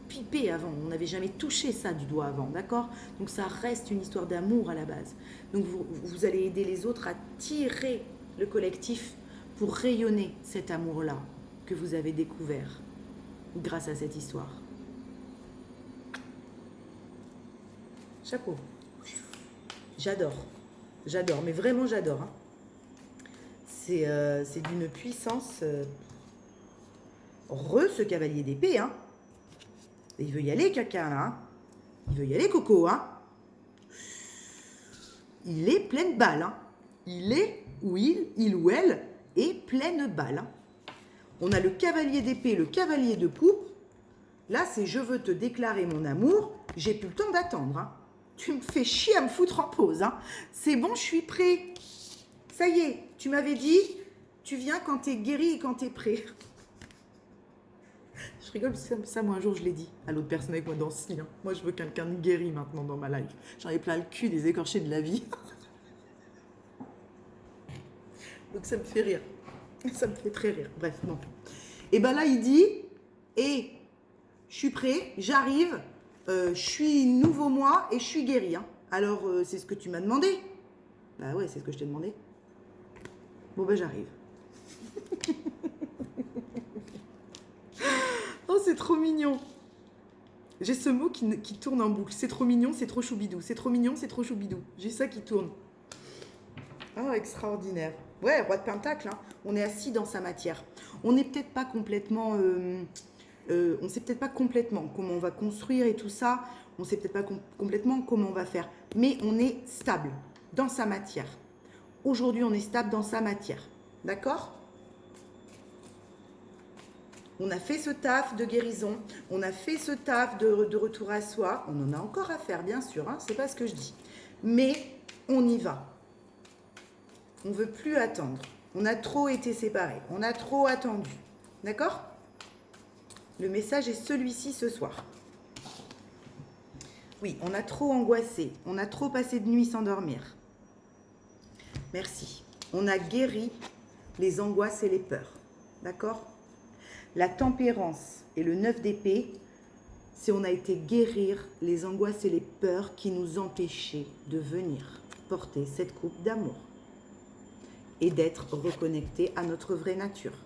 pipé avant, on n'avait jamais touché ça du doigt avant, d'accord? Donc ça reste une histoire d'amour à la base. Donc vous allez aider les autres à tirer le collectif pour rayonner cet amour-là que vous avez découvert grâce à cette histoire. Chapeau. J'adore. J'adore, mais vraiment j'adore. Hein. C'est d'une puissance... ce cavalier d'épée, hein. Il veut y aller, quelqu'un, là. Hein. Il veut y aller, Coco, hein. Il est pleine balle, hein. Il ou elle est pleine balle. Hein. On a le cavalier d'épée, le cavalier de coupe. Là, c'est je veux te déclarer mon amour. J'ai plus le temps d'attendre. Hein. Tu me fais chier à me foutre en pause. Hein. C'est bon, je suis prêt. Ça y est, tu m'avais dit, tu viens quand t'es guéri et quand t'es prêt. Je rigole parce que ça, moi, un jour, je l'ai dit à l'autre personne avec moi dans ce lit. Hein. Moi, je veux quelqu'un de guéri maintenant dans ma life. J'en ai plein le cul des écorchés de la vie. Donc, ça me fait rire. Ça me fait très rire. Bref, non. Et ben là, il dit, je suis prêt, j'arrive, je suis nouveau moi et je suis guéri. Hein. Alors, c'est ce que tu m'as demandé? Bah ouais, c'est ce que je t'ai demandé. Bon, ben j'arrive. Oh, c'est trop mignon. J'ai ce mot qui tourne en boucle. C'est trop mignon, c'est trop choubidou. C'est trop mignon, c'est trop choubidou. J'ai ça qui tourne. Ah, extraordinaire. Ouais, roi de pentacle, hein. On est assis dans sa matière. On n'est peut-être pas complètement... on ne sait peut-être pas complètement comment on va construire et tout ça. On ne sait peut-être pas complètement comment on va faire. Mais on est stable dans sa matière. Aujourd'hui, on est stable dans sa matière. D'accord ? On a fait ce taf de guérison, on a fait ce taf de retour à soi. On en a encore à faire, bien sûr, hein, c'est pas ce que je dis. Mais on y va. On ne veut plus attendre. On a trop été séparés, on a trop attendu. D'accord ? Le message est celui-ci ce soir. Oui, on a trop angoissé, on a trop passé de nuit sans dormir. Merci. On a guéri les angoisses et les peurs. D'accord ? La tempérance et le 9 d'épée, c'est on a été guérir les angoisses et les peurs qui nous empêchaient de venir porter cette coupe d'amour et d'être reconnectés à notre vraie nature.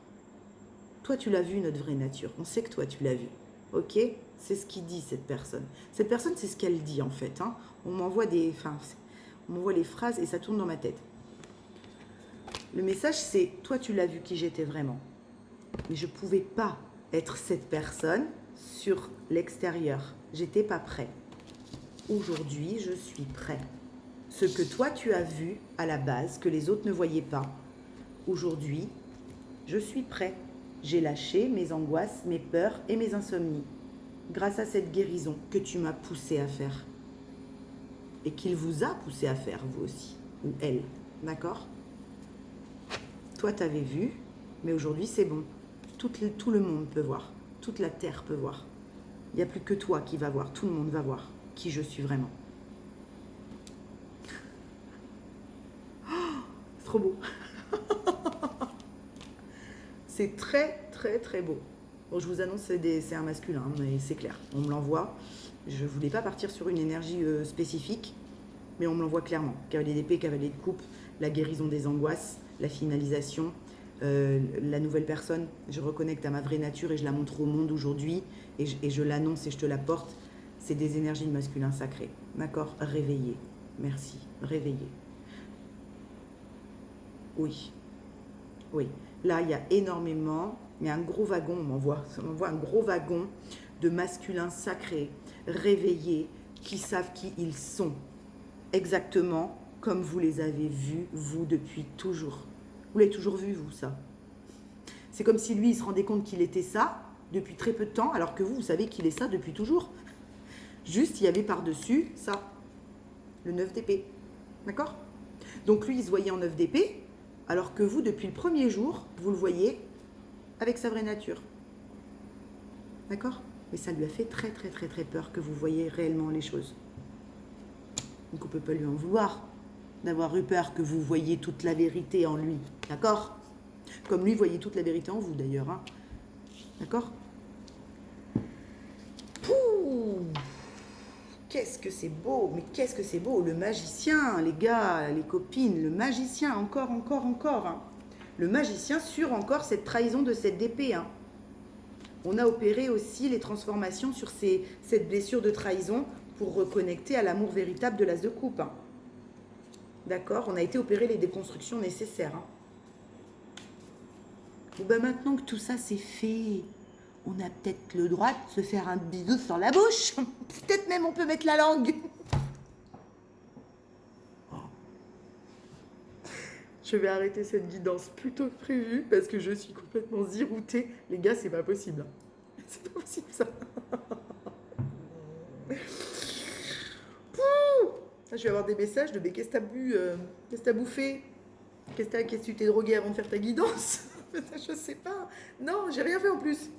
Toi, tu l'as vu, notre vraie nature. On sait que toi, tu l'as vu. Ok ? C'est ce qu'il dit, cette personne. Cette personne, c'est ce qu'elle dit, en fait. Hein. On m'envoie on m'envoie les phrases et ça tourne dans ma tête. Le message, c'est, toi, tu l'as vu qui j'étais vraiment. Mais je ne pouvais pas être cette personne sur l'extérieur. J'étais pas prêt. Aujourd'hui, je suis prêt. Ce que toi, tu as vu à la base, que les autres ne voyaient pas. Aujourd'hui, je suis prêt. J'ai lâché mes angoisses, mes peurs et mes insomnies. Grâce à cette guérison que tu m'as poussé à faire. Et qu'il vous a poussé à faire, vous aussi. Ou elle. D'accord ? Toi, tu avais vu, mais aujourd'hui, c'est bon. Tout le monde peut voir. Toute la terre peut voir. Il n'y a plus que toi qui va voir. Tout le monde va voir qui je suis vraiment. Oh, c'est trop beau. C'est très, très, très beau. Bon, je vous annonce, c'est un masculin, mais c'est clair. On me l'envoie. Je ne voulais pas partir sur une énergie spécifique, mais on me l'envoie clairement. Cavalier d'épée, cavalier de coupe, la guérison des angoisses, la finalisation, la nouvelle personne. Je reconnecte à ma vraie nature et je la montre au monde aujourd'hui. Et je l'annonce et je te la porte. C'est des énergies de masculin sacré. D'accord ? Réveillez. Merci. Réveillez. Oui. Oui. Là, il y a énormément, il y a un gros wagon, on m'envoie un gros wagon de masculins sacrés, réveillés, qui savent qui ils sont. Exactement comme vous les avez vus, vous, depuis toujours. Vous l'avez toujours vu, vous, ça. C'est comme si lui, il se rendait compte qu'il était ça depuis très peu de temps, alors que vous savez qu'il est ça depuis toujours. Juste, il y avait par-dessus ça, le 9 d'épée. D'accord ? Donc lui, il se voyait en 9 d'épée, alors que vous, depuis le premier jour, vous le voyez avec sa vraie nature. D'accord ? Mais ça lui a fait très, très, très, très peur que vous voyez réellement les choses. Donc on ne peut pas lui en vouloir d'avoir eu peur que vous voyiez toute la vérité en lui. D'accord ? Comme lui voyait toute la vérité en vous, d'ailleurs. Hein. D'accord ? Pouh ! Qu'est-ce que c'est beau, mais qu'est-ce que c'est beau, le magicien, les gars, les copines, le magicien, encore. Hein. Le magicien sur encore cette trahison de cette épée. Hein. On a opéré aussi les transformations sur cette blessure de trahison pour reconnecter à l'amour véritable de l'as de coupe. Hein. D'accord ? On a été opéré les déconstructions nécessaires. Hein. Bon ben maintenant que tout ça c'est fait, on a peut-être le droit de se faire un bisou sur la bouche. Peut-être même on peut mettre la langue. Je vais arrêter cette guidance plus tôt que prévu parce que je suis complètement ziroutée. Les gars, c'est pas possible. C'est pas possible ça. Je vais avoir des messages de mais qu'est-ce que t'as bu, qu'est-ce que t'as bouffé, qu'est-ce que tu t'es drogué avant de faire ta guidance. Je sais pas. Non, j'ai rien fait en plus.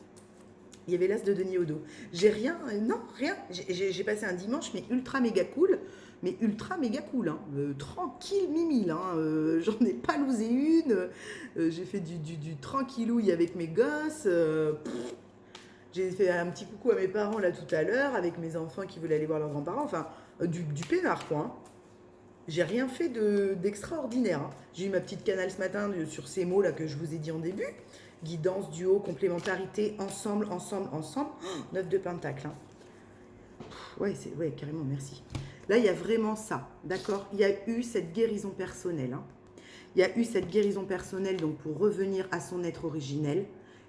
Il y avait l'as de Denis au dos. J'ai rien, non, rien. J'ai passé un dimanche, mais ultra méga cool. Mais ultra méga cool. Hein. Tranquille, mimile. Hein. J'en ai pas losé une. J'ai fait du tranquillouille avec mes gosses. J'ai fait un petit coucou à mes parents là tout à l'heure, avec mes enfants qui voulaient aller voir leurs grands-parents. Enfin, du peinard, quoi. Hein. J'ai rien fait d'extraordinaire. Hein. J'ai eu ma petite canal ce matin sur ces mots là que je vous ai dit en début. Guidance, duo, complémentarité, ensemble. 9 de pentacle. Hein. Ouais, carrément, merci. Là, il y a vraiment ça, d'accord ? Il y a eu cette guérison personnelle. Hein. Il y a eu cette guérison personnelle donc pour revenir à son être originel.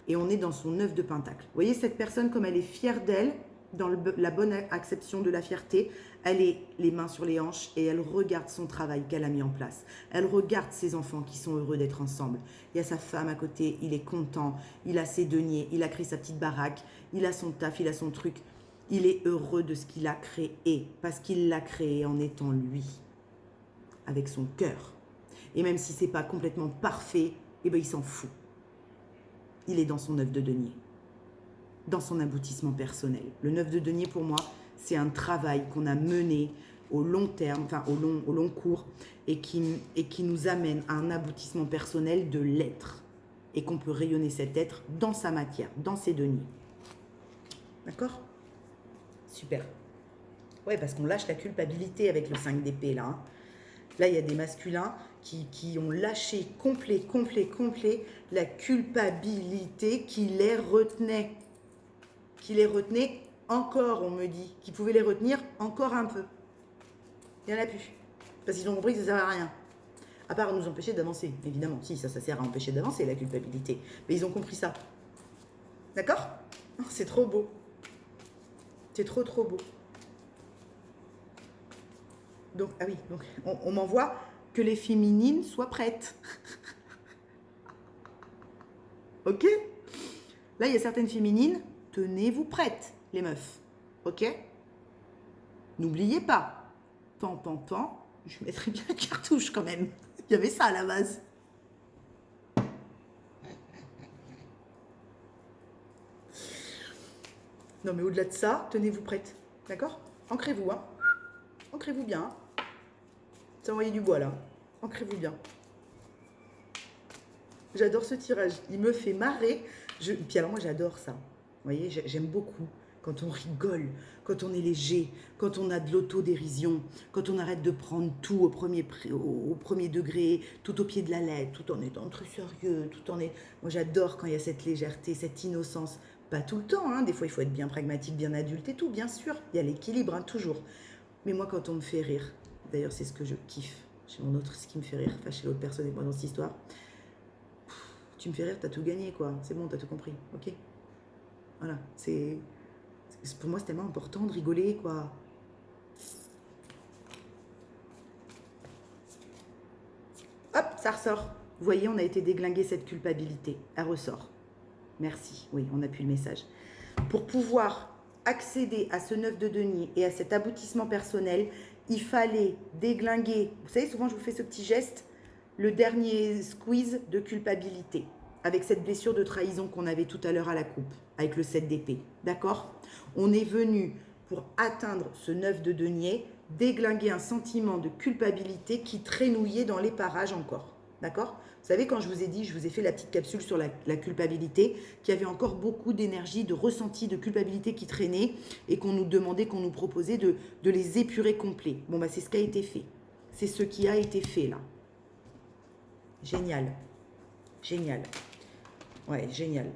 Et on est dans son 9 de pentacle. Vous voyez cette personne, comme elle est fière d'elle, dans la bonne acception de la fierté, elle est les mains sur les hanches et elle regarde son travail qu'elle a mis en place. Elle regarde ses enfants qui sont heureux d'être ensemble. Il y a sa femme à côté, il est content, il a ses deniers, il a créé sa petite baraque, il a son taf, il a son truc. Il est heureux de ce qu'il a créé parce qu'il l'a créé en étant lui, avec son cœur. Et même si c'est pas complètement parfait, eh ben il s'en fout. Il est dans son 9 de denier, dans son aboutissement personnel. Le 9 de denier, pour moi, c'est un travail qu'on a mené au long terme, enfin au long cours, et qui nous amène à un aboutissement personnel de l'être. Et qu'on peut rayonner cet être dans sa matière, dans ses deniers. D'accord ? Super. Ouais, parce qu'on lâche la culpabilité avec le 5 d'épée, là. Hein. Là, il y a des masculins qui ont lâché complet la culpabilité qui les retenait encore, on me dit, qui pouvaient les retenir encore un peu. Il n'y en a plus. Parce qu'ils ont compris que ça ne sert à rien. À part nous empêcher d'avancer, évidemment. Si, ça sert à empêcher d'avancer, la culpabilité. Mais ils ont compris ça. D'accord? C'est trop beau. C'est trop, trop beau. Donc, ah oui, donc on m'envoie que les féminines soient prêtes. Ok? Là, il y a certaines féminines, tenez-vous prêtes, les meufs. Ok? N'oubliez pas. Pan, pan, pan. Je mettrai bien la cartouche quand même. Il y avait ça à la base. Non, mais au-delà de ça, tenez-vous prête. D'accord? Ancrez-vous, hein? Ancrez-vous bien. Hein. Ça envoyé du bois, là. Ancrez-vous bien. J'adore ce tirage. Il me fait marrer. Puis alors, moi, j'adore ça. Vous voyez, j'aime beaucoup. Quand on rigole, quand on est léger, quand on a de l'autodérision, quand on arrête de prendre tout au premier degré, tout au pied de la lettre, tout en étant très sérieux, tout en est... Moi, j'adore quand il y a cette légèreté, cette innocence. Pas tout le temps, hein. Des fois, il faut être bien pragmatique, bien adulte et tout, bien sûr. Il y a l'équilibre, hein, toujours. Mais moi, quand on me fait rire, d'ailleurs, c'est ce que je kiffe chez mon autre, ce qui me fait rire, enfin, chez l'autre personne et moi dans cette histoire, tu me fais rire, t'as tout gagné, quoi. C'est bon, t'as tout compris, ok? Voilà, pour moi, c'est tellement important de rigoler, quoi. Hop, ça ressort. Vous voyez, on a été déglinguer cette culpabilité. Elle ressort. Merci. Oui, on appuie le message. Pour pouvoir accéder à ce 9 de denier et à cet aboutissement personnel, il fallait déglinguer. Vous savez, souvent, je vous fais ce petit geste, le dernier squeeze de culpabilité, avec cette blessure de trahison qu'on avait tout à l'heure à la coupe, avec le 7 d'épée. D'accord? On est venu, pour atteindre ce 9 de denier, déglinguer un sentiment de culpabilité qui traînouillait dans les parages encore. D'accord? Vous savez, quand je vous ai dit, je vous ai fait la petite capsule sur la culpabilité, qu'il y avait encore beaucoup d'énergie, de ressenti, de culpabilité qui traînait et qu'on nous demandait, qu'on nous proposait de les épurer complets. Bon, bah, c'est ce qui a été fait. C'est ce qui a été fait, là. Génial. Génial. Ouais, génial.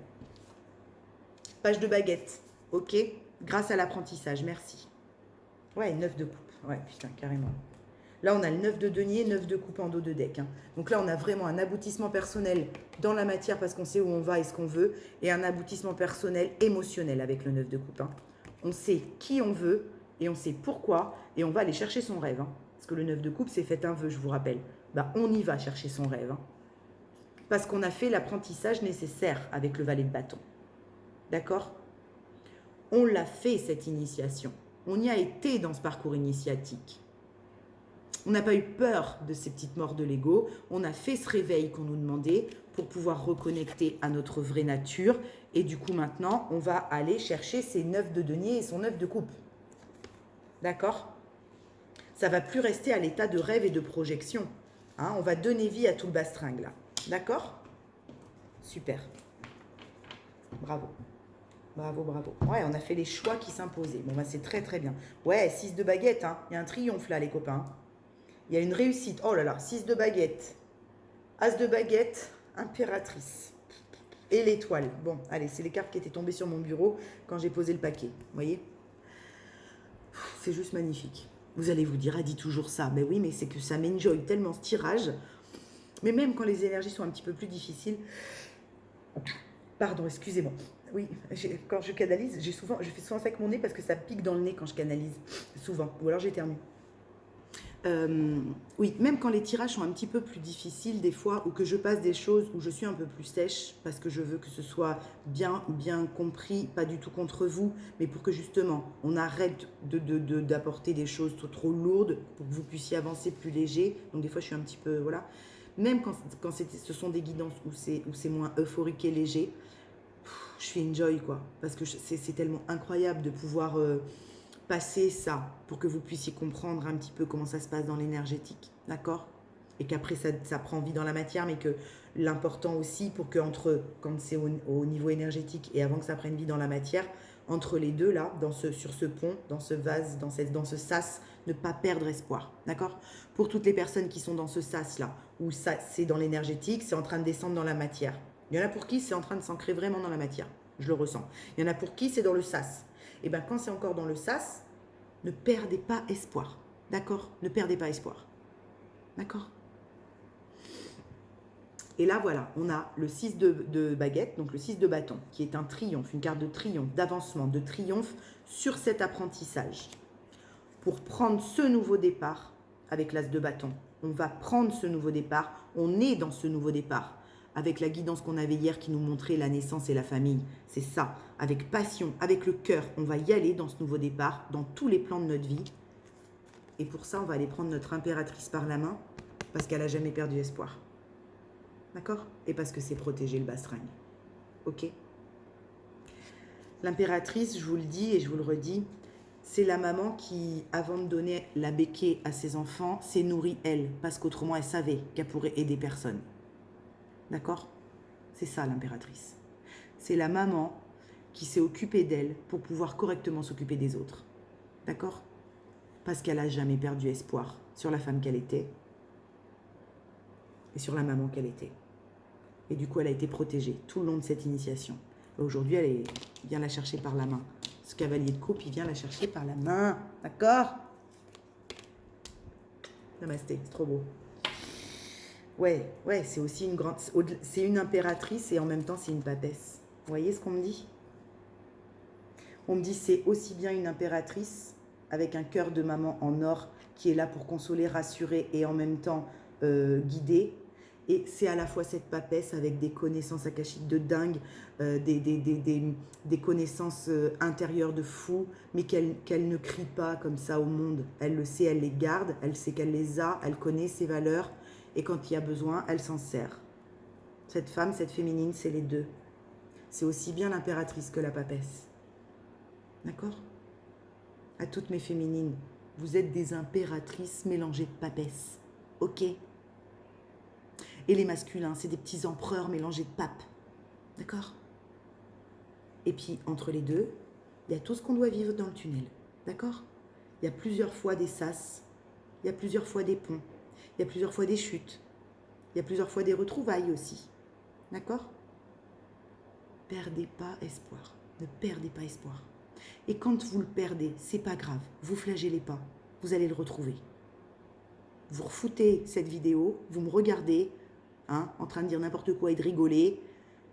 Page de baguette. Ok? Grâce à l'apprentissage, merci. Ouais, 9 de coupe. Ouais, putain, carrément. Là, on a le 9 de denier, 9 de coupe en dos de deck. Hein. Donc là, on a vraiment un aboutissement personnel dans la matière parce qu'on sait où on va et ce qu'on veut, et un aboutissement personnel émotionnel avec le 9 de coupe. Hein. On sait qui on veut et on sait pourquoi, et on va aller chercher son rêve. Hein. Parce que le 9 de coupe, c'est fait un vœu, je vous rappelle. Bah, on y va chercher son rêve. Hein. Parce qu'on a fait l'apprentissage nécessaire avec le valet de bâton. D'accord? On l'a fait, cette initiation. On y a été dans ce parcours initiatique. On n'a pas eu peur de ces petites morts de l'ego. On a fait ce réveil qu'on nous demandait pour pouvoir reconnecter à notre vraie nature. Et du coup, maintenant, on va aller chercher ses 9 de denier et son 9 de coupe. D'accord? Ça ne va plus rester à l'état de rêve et de projection. Hein, on va donner vie à tout le bastringue, là. D'accord? Super. Bravo. Bravo, bravo. Ouais, on a fait les choix qui s'imposaient. Bon, bah, c'est très, très bien. Ouais, 6 de baguette, hein. Il y a un triomphe, là, les copains. Il y a une réussite. Oh là là, 6 de baguette. As de baguette, impératrice. Et l'étoile. Bon, allez, c'est les cartes qui étaient tombées sur mon bureau quand j'ai posé le paquet. Vous voyez? C'est juste magnifique. Vous allez vous dire, elle dit toujours ça. Mais oui, mais c'est que ça m'enjoy tellement ce tirage. Mais même quand les énergies sont un petit peu plus difficiles. Pardon, excusez-moi. Oui, quand je canalise, je fais souvent ça avec mon nez parce que ça pique dans le nez quand je canalise. Souvent. Ou alors j'éternue. Oui, même quand les tirages sont un petit peu plus difficiles des fois, ou que je passe des choses où je suis un peu plus sèche, parce que je veux que ce soit bien compris, pas du tout contre vous, mais pour que justement on arrête d'apporter des choses trop lourdes, pour que vous puissiez avancer plus léger. Donc des fois je suis un petit peu, voilà. Même quand ce sont des guidances où c'est moins euphorique et léger, je suis enjoy, quoi, parce que c'est tellement incroyable de pouvoir... passer ça pour que vous puissiez comprendre un petit peu comment ça se passe dans l'énergétique, d'accord? Et qu'après ça prend vie dans la matière, mais que l'important aussi pour que quand c'est au niveau énergétique et avant que ça prenne vie dans la matière, entre les deux là, sur ce pont, dans ce vase, dans ce sas, ne pas perdre espoir, d'accord? Pour toutes les personnes qui sont dans ce sas là, où ça c'est dans l'énergétique, c'est en train de descendre dans la matière. Il y en a pour qui c'est en train de s'ancrer vraiment dans la matière, je le ressens. Il y en a pour qui c'est dans le sas. Et bien quand c'est encore dans le sas, ne perdez pas espoir. D'accord? Ne perdez pas espoir. D'accord? Et là, voilà, on a le 6 de baguette, donc le 6 de bâton, qui est un triomphe, une carte de triomphe, d'avancement, de triomphe sur cet apprentissage. Pour prendre ce nouveau départ avec l'as de bâton, on va prendre ce nouveau départ, on est dans ce nouveau départ. Avec la guidance qu'on avait hier qui nous montrait la naissance et la famille. C'est ça, avec passion, avec le cœur, on va y aller dans ce nouveau départ, dans tous les plans de notre vie. Et pour ça, on va aller prendre notre impératrice par la main, parce qu'elle n'a jamais perdu espoir. D'accord? Et parce que c'est protéger le bastringue. Ok? L'impératrice, je vous le dis et je vous le redis, c'est la maman qui, avant de donner la béquée à ses enfants, s'est nourrie elle, parce qu'autrement elle savait qu'elle pourrait aider personne. D'accord? C'est ça l'impératrice. C'est la maman qui s'est occupée d'elle pour pouvoir correctement s'occuper des autres. D'accord? Parce qu'elle n'a jamais perdu espoir sur la femme qu'elle était et sur la maman qu'elle était. Et du coup, elle a été protégée tout le long de cette initiation. Aujourd'hui, elle vient la chercher par la main. Ce cavalier de coupe, il vient la chercher par la main. D'accord? Namasté, c'est trop beau. Ouais, c'est aussi une grande... C'est une impératrice et en même temps, c'est une papesse. Vous voyez ce qu'on me dit? On me dit c'est aussi bien une impératrice avec un cœur de maman en or qui est là pour consoler, rassurer et en même temps guider. Et c'est à la fois cette papesse avec des connaissances akashiques de dingue, des connaissances intérieures de fou, mais qu'elle ne crie pas comme ça au monde. Elle le sait, elle les garde, elle sait qu'elle les a, elle connaît ses valeurs. Et quand il y a besoin, elle s'en sert. Cette femme, cette féminine, c'est les deux. C'est aussi bien l'impératrice que la papesse. D'accord? À toutes mes féminines, vous êtes des impératrices mélangées de papesses. Ok? Et les masculins, c'est des petits empereurs mélangés de papes. D'accord? Et puis, entre les deux, il y a tout ce qu'on doit vivre dans le tunnel. D'accord? Il y a plusieurs fois des sas, il y a plusieurs fois des ponts, il y a plusieurs fois des chutes, il y a plusieurs fois des retrouvailles aussi. D'accord? Perdez pas espoir. Ne perdez pas espoir. Et quand vous le perdez, c'est pas grave. Vous flagellez pas. Vous allez le retrouver. Vous refoutez cette vidéo, vous me regardez, en train de dire n'importe quoi et de rigoler.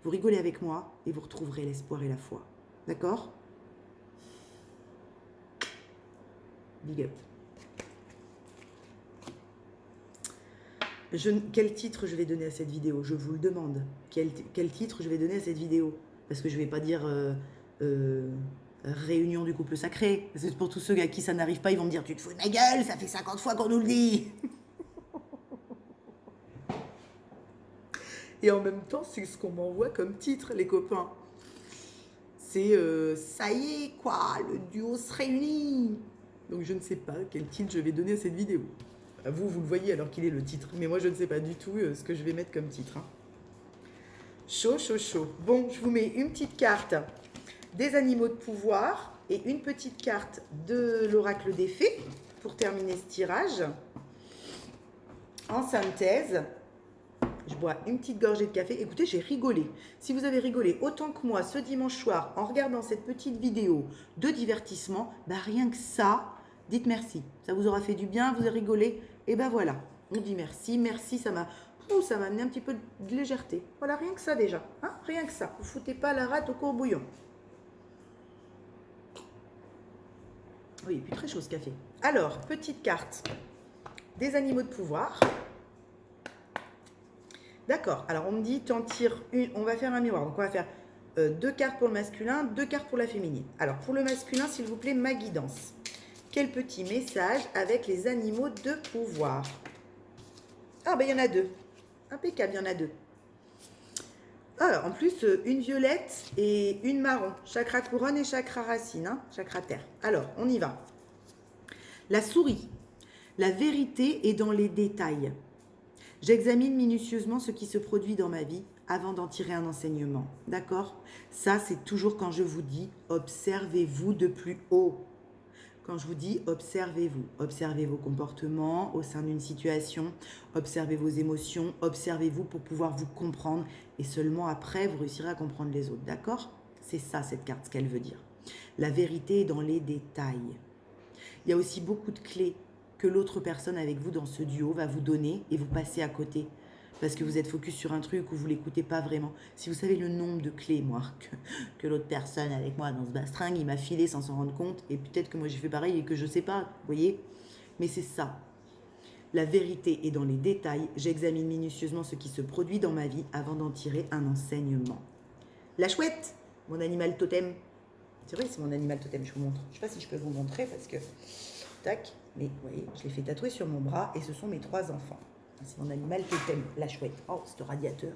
Vous rigolez avec moi et vous retrouverez l'espoir et la foi. D'accord? Big up. Quel titre je vais donner à cette vidéo? Je vous le demande. Quel titre je vais donner à cette vidéo? Parce que je ne vais pas dire réunion du couple sacré. C'est pour tous ceux à qui ça n'arrive pas, ils vont me dire tu te fous de ma gueule, ça fait 50 fois qu'on nous le dit. Et en même temps, c'est ce qu'on m'envoie comme titre, les copains. C'est ça y est, quoi, le duo se réunit. Donc je ne sais pas quel titre je vais donner à cette vidéo. Vous le voyez alors qu'il est le titre. Mais moi, je ne sais pas du tout ce que je vais mettre comme titre. Chaud, chaud, chaud. Bon, je vous mets une petite carte des animaux de pouvoir et une petite carte de l'oracle des fées pour terminer ce tirage. En synthèse, je bois une petite gorgée de café. Écoutez, j'ai rigolé. Si vous avez rigolé autant que moi ce dimanche soir en regardant cette petite vidéo de divertissement, bah rien que ça, dites merci. Ça vous aura fait du bien, vous avez rigolé. Et ben voilà, on dit merci, merci, ça m'a amené un petit peu de légèreté. Voilà, rien que ça déjà. Rien que ça. Vous foutez pas la rate au courbouillon. Oui, et puis très chaud ce café. Alors, petite carte des animaux de pouvoir. D'accord, alors on me dit, t'en tires une, on va faire un miroir. Donc on va faire 2 cartes pour le masculin, 2 cartes pour la féminine. Alors pour le masculin, s'il vous plaît, ma guidance. Quel petit message avec les animaux de pouvoir? Ah ben il y en a 2. Impeccable, il y en a 2. Alors en plus, une violette et une marron. Chakra couronne et chakra racine, chakra terre. Alors, on y va. La souris. La vérité est dans les détails. J'examine minutieusement ce qui se produit dans ma vie avant d'en tirer un enseignement. D'accord? Ça, c'est toujours quand je vous dis « observez-vous de plus haut ». Quand je vous dis « observez-vous », observez vos comportements au sein d'une situation, observez vos émotions, observez-vous pour pouvoir vous comprendre et seulement après, vous réussirez à comprendre les autres. D'accord? C'est ça, cette carte, ce qu'elle veut dire. La vérité est dans les détails. Il y a aussi beaucoup de clés que l'autre personne avec vous dans ce duo va vous donner et vous passez à côté. Parce que vous êtes focus sur un truc ou vous ne l'écoutez pas vraiment. Si vous savez le nombre de clés, moi, que l'autre personne avec moi dans ce bastringue, il m'a filé sans s'en rendre compte. Et peut-être que moi j'ai fait pareil et que je ne sais pas, vous voyez. Mais c'est ça. La vérité est dans les détails. J'examine minutieusement ce qui se produit dans ma vie avant d'en tirer un enseignement. La chouette, mon animal totem. C'est vrai, c'est mon animal totem, je vous montre. Je ne sais pas si je peux vous montrer parce que... Tac, mais vous voyez, je l'ai fait tatouer sur mon bras et ce sont mes 3 enfants. C'est mon animal totem, la chouette. Oh, c'est radiateur.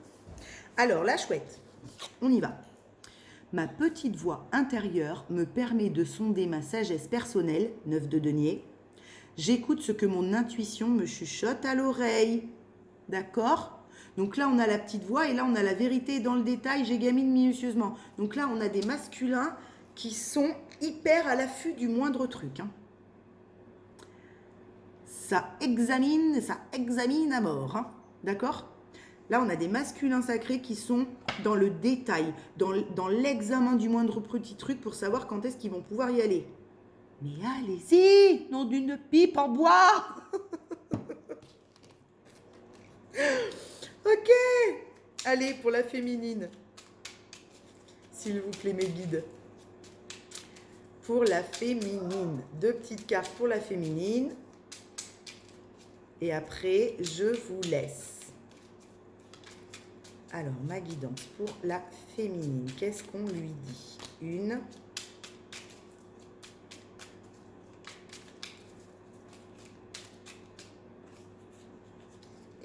Alors, la chouette, on y va. Ma petite voix intérieure me permet de sonder ma sagesse personnelle, 9 de denier. J'écoute ce que mon intuition me chuchote à l'oreille. D'accord ? Donc là, on a la petite voix et là, on a la vérité dans le détail. J'examine minutieusement. Donc là, on a des masculins qui sont hyper à l'affût du moindre truc. Ça examine à mort. D'accord ? Là, on a des masculins sacrés qui sont dans le détail, dans l'examen du moindre petit truc pour savoir quand est-ce qu'ils vont pouvoir y aller. Mais allez-y, nom d'une pipe en bois. Ok. Allez, pour la féminine. S'il vous plaît, mes guides. Pour la féminine. 2 petites cartes pour la féminine. Et après, je vous laisse. Alors, ma guidance pour la féminine. Qu'est-ce qu'on lui dit ? 1.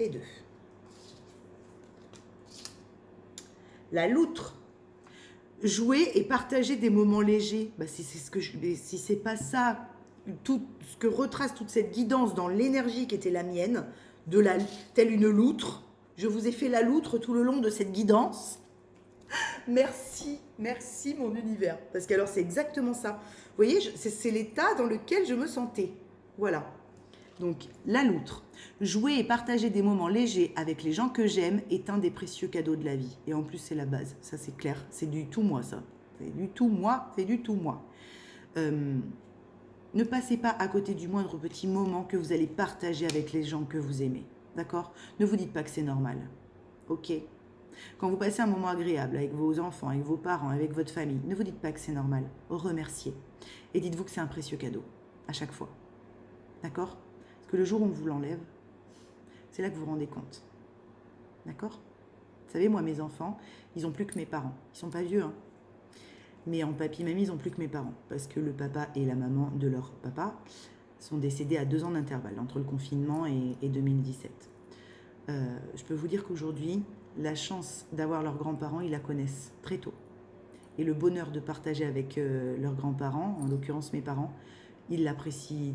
Et 2. La loutre. Jouer et partager des moments légers. Si c'est pas ça, tout ce que retrace toute cette guidance dans l'énergie qui était la mienne, telle une loutre. Je vous ai fait la loutre tout le long de cette guidance. Merci mon univers. Parce que alors c'est exactement ça. Vous voyez, c'est l'état dans lequel je me sentais. Voilà. Donc la loutre. Jouer et partager des moments légers avec les gens que j'aime est un des précieux cadeaux de la vie. Et en plus c'est la base, ça c'est clair. C'est du tout moi ça. C'est du tout moi. Ne passez pas à côté du moindre petit moment que vous allez partager avec les gens que vous aimez. D'accord ? Ne vous dites pas que c'est normal. Ok ? Quand vous passez un moment agréable avec vos enfants, avec vos parents, avec votre famille, ne vous dites pas que c'est normal. Remerciez. Et dites-vous que c'est un précieux cadeau. À chaque fois. D'accord ? Parce que le jour où on vous l'enlève, c'est là que vous vous rendez compte. D'accord ? Vous savez, moi, mes enfants, ils n'ont plus que mes parents. Ils ne sont pas vieux, hein. Mais en papy-mamie, ils n'ont plus que mes parents. Parce que le papa et la maman de leur papa sont décédés à 2 ans d'intervalle, entre le confinement et 2017. Je peux vous dire qu'aujourd'hui, la chance d'avoir leurs grands-parents, ils la connaissent très tôt. Et le bonheur de partager avec leurs grands-parents, en l'occurrence mes parents, ils l'apprécient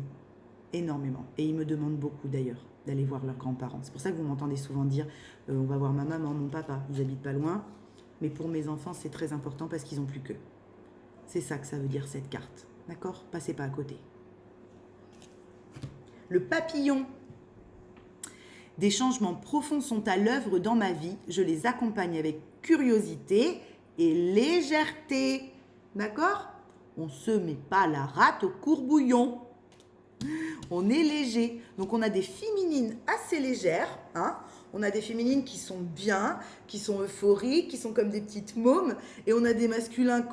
énormément. Et ils me demandent beaucoup d'ailleurs d'aller voir leurs grands-parents. C'est pour ça que vous m'entendez souvent dire on va voir ma maman, mon papa, ils habitent pas loin. Mais pour mes enfants, c'est très important parce qu'ils n'ont plus qu'eux. C'est ça que ça veut dire cette carte. D'accord ? Passez pas à côté. Le papillon. Des changements profonds sont à l'œuvre dans ma vie. Je les accompagne avec curiosité et légèreté. D'accord ? On ne se met pas la rate au courbouillon. On est léger. Donc, on a des féminines assez légères. On a des féminines qui sont bien, qui sont euphoriques, qui sont comme des petites mômes. Et on a des masculins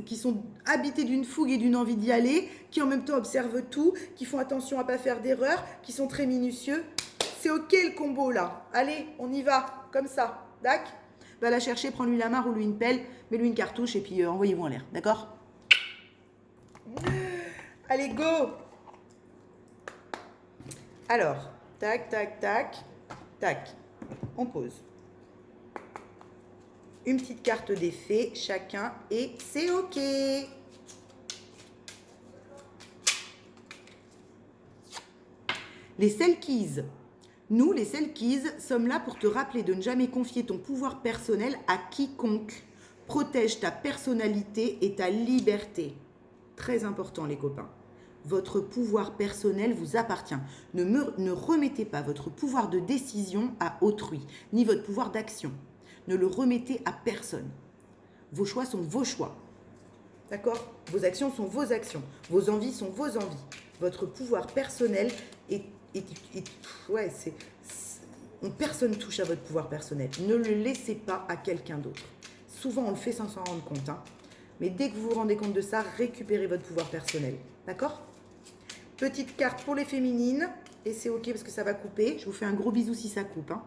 qui sont habités d'une fougue et d'une envie d'y aller, qui en même temps observent tout, qui font attention à ne pas faire d'erreur, qui sont très minutieux. C'est ok le combo là. Allez, on y va, comme ça. D'accord ? Va la chercher, prends-lui la main, roule-lui une pelle, mets-lui une cartouche et puis envoyez-vous en l'air. D'accord ? Allez, go ! Alors, tac, tac, tac, tac. On pose. Une petite carte des fées, chacun, et c'est ok. Les Selkies. Nous, les Selkies, sommes là pour te rappeler de ne jamais confier ton pouvoir personnel à quiconque. Protège ta personnalité et ta liberté. Très important, les copains. Votre pouvoir personnel vous appartient. Ne remettez pas votre pouvoir de décision à autrui, ni votre pouvoir d'action. Ne le remettez à personne. Vos choix sont vos choix. D'accord? Vos actions sont vos actions. Vos envies sont vos envies. Votre pouvoir personnel ouais, personne ne touche à votre pouvoir personnel. Ne le laissez pas à quelqu'un d'autre. Souvent, on le fait sans s'en rendre compte. Hein. Mais dès que vous vous rendez compte de ça, récupérez votre pouvoir personnel. D'accord? Petite carte pour les féminines. Et c'est ok parce que ça va couper. Je vous fais un gros bisou si ça coupe. Hein.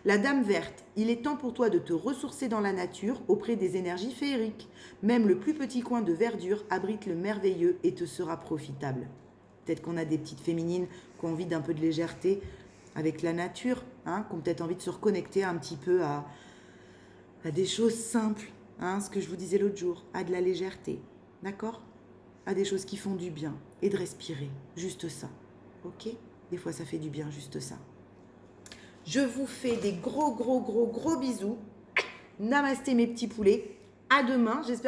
La dame verte, il est temps pour toi de te ressourcer dans la nature auprès des énergies féeriques. Même le plus petit coin de verdure abrite le merveilleux et te sera profitable. Peut-être qu'on a des petites féminines qui ont envie d'un peu de légèreté avec la nature, hein, qui ont peut-être envie de se reconnecter un petit peu à des choses simples, hein, ce que je vous disais l'autre jour, à de la légèreté, d'accord? À des choses qui font du bien et de respirer, juste ça, ok? Des fois ça fait du bien, juste ça. Je vous fais des gros bisous. Namasté mes petits poulets. À demain, j'espère